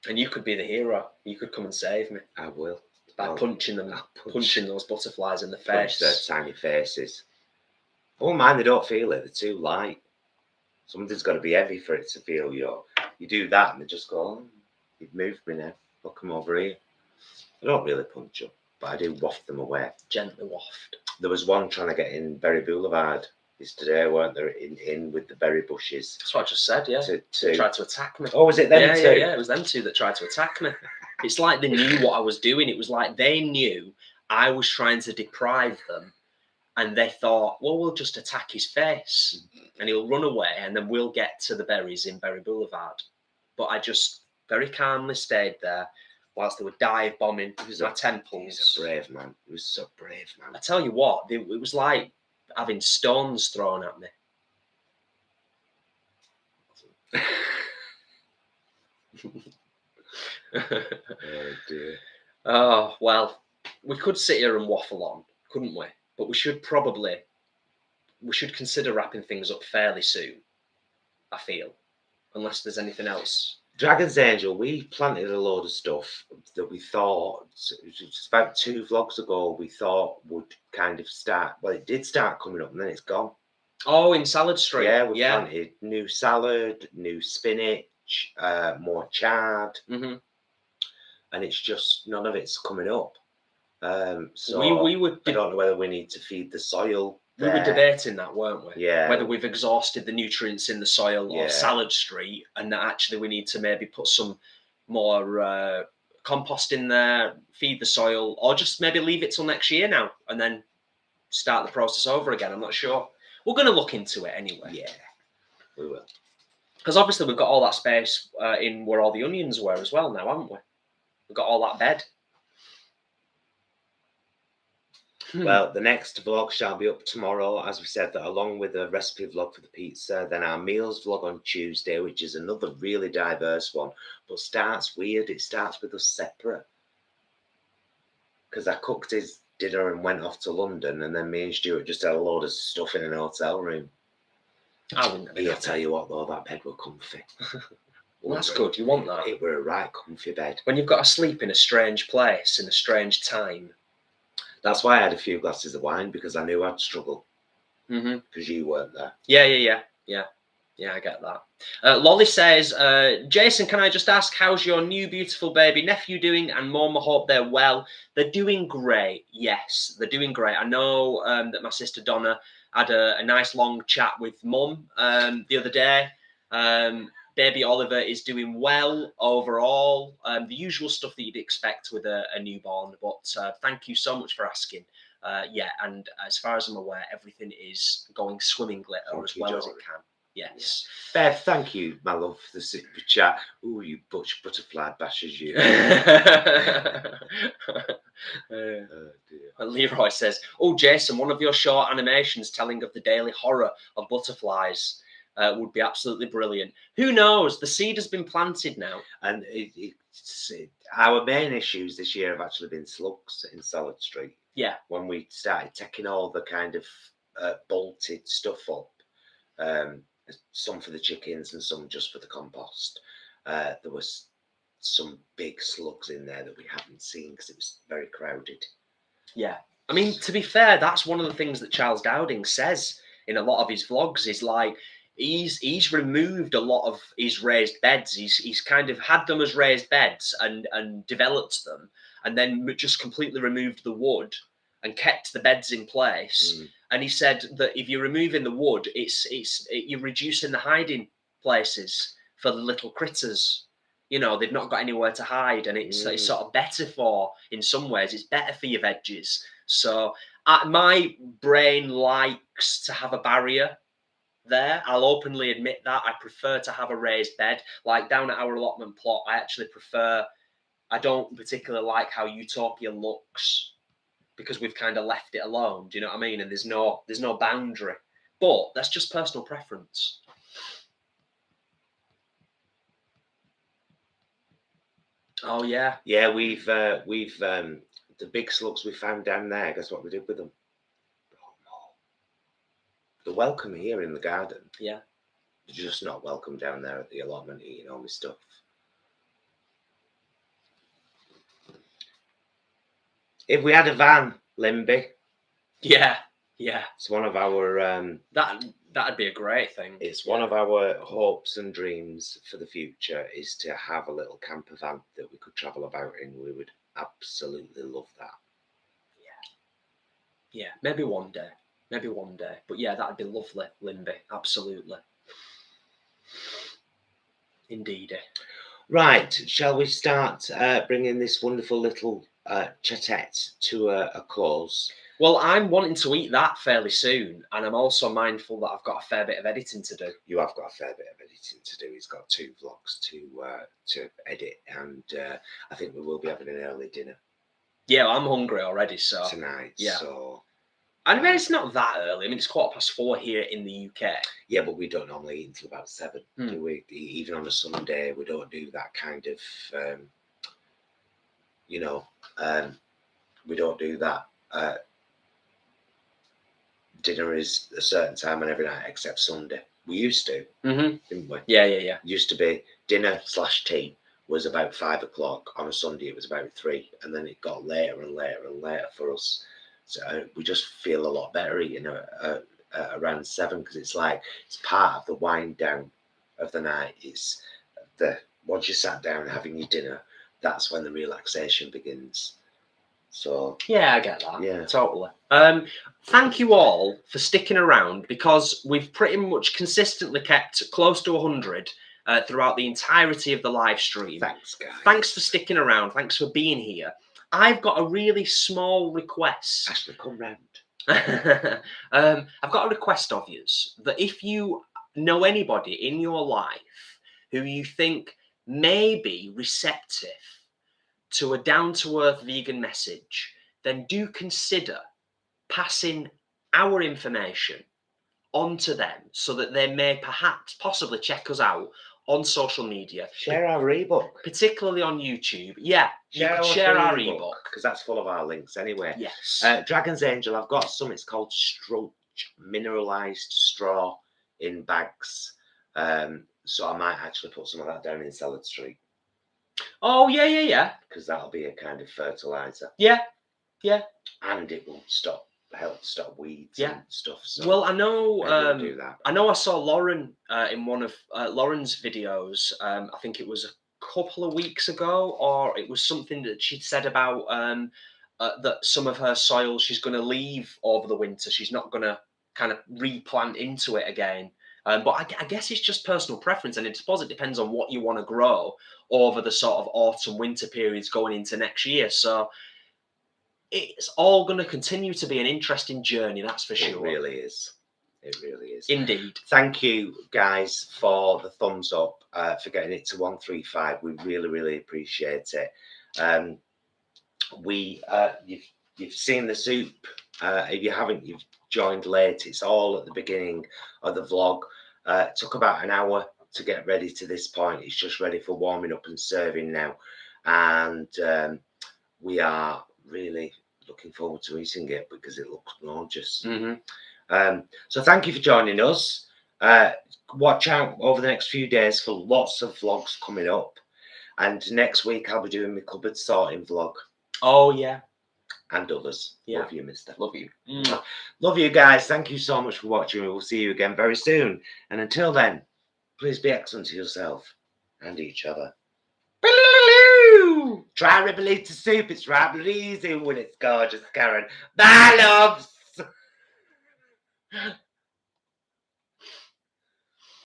And you could be the hero. You could come and save me. I will. By punching those butterflies in the face. Punch their tiny faces. Oh man, they don't feel it. They're too light. Something's got to be heavy for it to feel you. You do that and they just go, oh, you've moved me now. I'll come over here. I don't really punch them, but I do waft them away. Gently waft. There was one trying to get in Berry Boulevard yesterday, weren't there? In with the berry bushes. That's what I just said, yeah. They tried to attack me. Oh, was it them two? Yeah, it was them two that tried to attack me. It's like they knew what I was doing. It was like they knew I was trying to deprive them, and they thought, well, we'll just attack his face and he'll run away and then we'll get to the berries in Berry Boulevard. But I just very calmly stayed there whilst they were dive bombing my temples. He was a brave man. He was so brave, man. I tell you what, it was like having stones thrown at me. Oh dear. Oh, well, we could sit here and waffle on, couldn't we? But we should consider wrapping things up fairly soon, I feel, unless there's anything else. Dragon's Angel, we planted a load of stuff that we thought, just about 2 vlogs ago, we thought would kind of start, well, it did start coming up and then it's gone. Oh, in Salad Street. Yeah, we planted new salad, new spinach, more chard, and it's just, none of it's coming up. So I don't know whether we need to feed the soil. We were debating that, weren't we? Yeah. Whether we've exhausted the nutrients in the soil of Salad Street, and that actually we need to maybe put some more compost in there, feed the soil, or just maybe leave it till next year now and then start the process over again. I'm not sure. We're going to look into it anyway. Yeah, we will. Because obviously we've got all that space in where all the onions were as well now, haven't we? We've got all that bed. Well, the next vlog shall be up tomorrow, as we said, that along with a recipe vlog for the pizza, then our meals vlog on Tuesday, which is another really diverse one, but starts weird. It starts with us separate. Because I cooked his dinner and went off to London, and then me and Stuart just had a load of stuff in an hotel room. I wouldn't I'll tell you what, though, that bed were comfy. Well, that's good. You want that. It were a right comfy bed. When you've got to sleep in a strange place, in a strange time. That's why I had a few glasses of wine, because I knew I'd struggle. Because you weren't there. Yeah, I get that. Lolly says, Jason, can I just ask, how's your new beautiful baby nephew doing? And Mum, I hope they're well. They're doing great. Yes, they're doing great. I know that my sister Donna had a nice long chat with Mum the other day. baby Oliver is doing well overall. The usual stuff that you'd expect with a newborn. But thank you so much for asking. Yeah, and as far as I'm aware, everything is going swimmingly or as well as it can. Yes. Yeah. Bev, thank you, my love, for the super chat. Ooh, you butterfly bashers, you. Oh, dear. And Leroy says, "Oh, Jason, one of your short animations telling of the daily horror of butterflies would be absolutely brilliant." Who knows? The seed has been planted now. And our main issues this year have actually been slugs in Salad Street. Yeah. When we started taking all the kind of bolted stuff up, some for the chickens and some just for the compost, there was some big slugs in there that we hadn't seen because it was very crowded. Yeah. I mean, to be fair, that's one of the things that Charles Dowding says in a lot of his vlogs is like, he's removed a lot of his raised beds. He's kind of had them as raised beds and developed them, and then just completely removed the wood and kept the beds in place. And he said that if you're removing the wood, you're reducing the hiding places for the little critters. You know, they've not got anywhere to hide, and it's sort of better for, in some ways, it's better for your veggies. So my brain likes to have a barrier there. I'll openly admit that. I prefer to have a raised bed. Like down at our allotment plot, I don't particularly like how Utopia looks because we've kind of left it alone. Do you know what I mean? And there's no boundary. But that's just personal preference. Oh yeah. Yeah, we've the big slugs we found down there, guess what we did with them? They're welcome here in the garden. Yeah. They're just not welcome down there at the allotment eating all my stuff. If we had a van, Limby. Yeah. It's one of our that'd be a great thing. It's one of our hopes and dreams for the future is to have a little camper van that we could travel about in. We would absolutely love that. Yeah. Maybe one day. But yeah, that'd be lovely, Limby. Absolutely. Indeed. Right. Shall we start bringing this wonderful little chatette to a close? Well, I'm wanting to eat that fairly soon, and I'm also mindful that I've got a fair bit of editing to do. You have got a fair bit of editing to do. He's got 2 vlogs to edit, and I think we will be having an early dinner. Yeah, I'm hungry already, so tonight. Yeah. So I mean, it's not that early. I mean, it's 4:15 here in the UK. Yeah, but we don't normally eat until about 7, do we? Even on a Sunday, we don't do that kind of, we don't do that. Dinner is a certain time on every night except Sunday. We used to, didn't we? Yeah. Used to be dinner/tea was about 5 o'clock. On a Sunday, it was about 3, and then it got later and later and later for us. So we just feel a lot better eating around 7 because it's like it's part of the wind down of the night. It's once you sat down having your dinner, that's when the relaxation begins. So yeah, I get that. Yeah, totally. Thank you all for sticking around because we've pretty much consistently kept close to 100 throughout the entirety of the live stream. Thanks, guys. Thanks for sticking around. Thanks for being here. I've got a really small request. Actually, come round. I've got a request of you that if you know anybody in your life who you think may be receptive to a down-to-earth vegan message, then do consider passing our information onto them so that they may possibly check us out on social media. Share our ebook. Particularly on YouTube. Yeah, share our ebook. Because that's full of our links anyway. Yes. Dragon's Angel, I've got some, it's called Strunch, mineralized straw in bags. So I might actually put some of that down in Salad Street. Oh, yeah. Because that'll be a kind of fertilizer. Yeah. And it will help stop weeds and stuff. So well, I know do that. I know I saw Lauren in one of Lauren's videos. I think it was a couple of weeks ago, or it was something that she'd said about that some of her soil she's going to leave over the winter. She's not going to kind of replant into it again. But I guess it's just personal preference, and I suppose it depends on what you want to grow over the sort of autumn winter periods going into next year. So it's all going to continue to be an interesting journey, that's for sure. It really is. It really is. Indeed. Thank you, guys, for the thumbs up, for getting it to 135. We really, really appreciate it. You've seen the soup. If you haven't, you've joined late. It's all at the beginning of the vlog. It took about an hour to get ready to this point. It's just ready for warming up and serving now. And we are really looking forward to eating it because it looks gorgeous. So thank you for joining us. Watch out over the next few days for lots of vlogs coming up. And next week I'll be doing my cupboard sorting vlog. Oh, yeah. And others. Yeah. Love you, mister. Love you. Love you guys. Thank you so much for watching. We'll see you again very soon. And until then, please be excellent to yourself and each other. Try Ribollita soup. It's right easy when it's gorgeous, Karen. Bye, loves.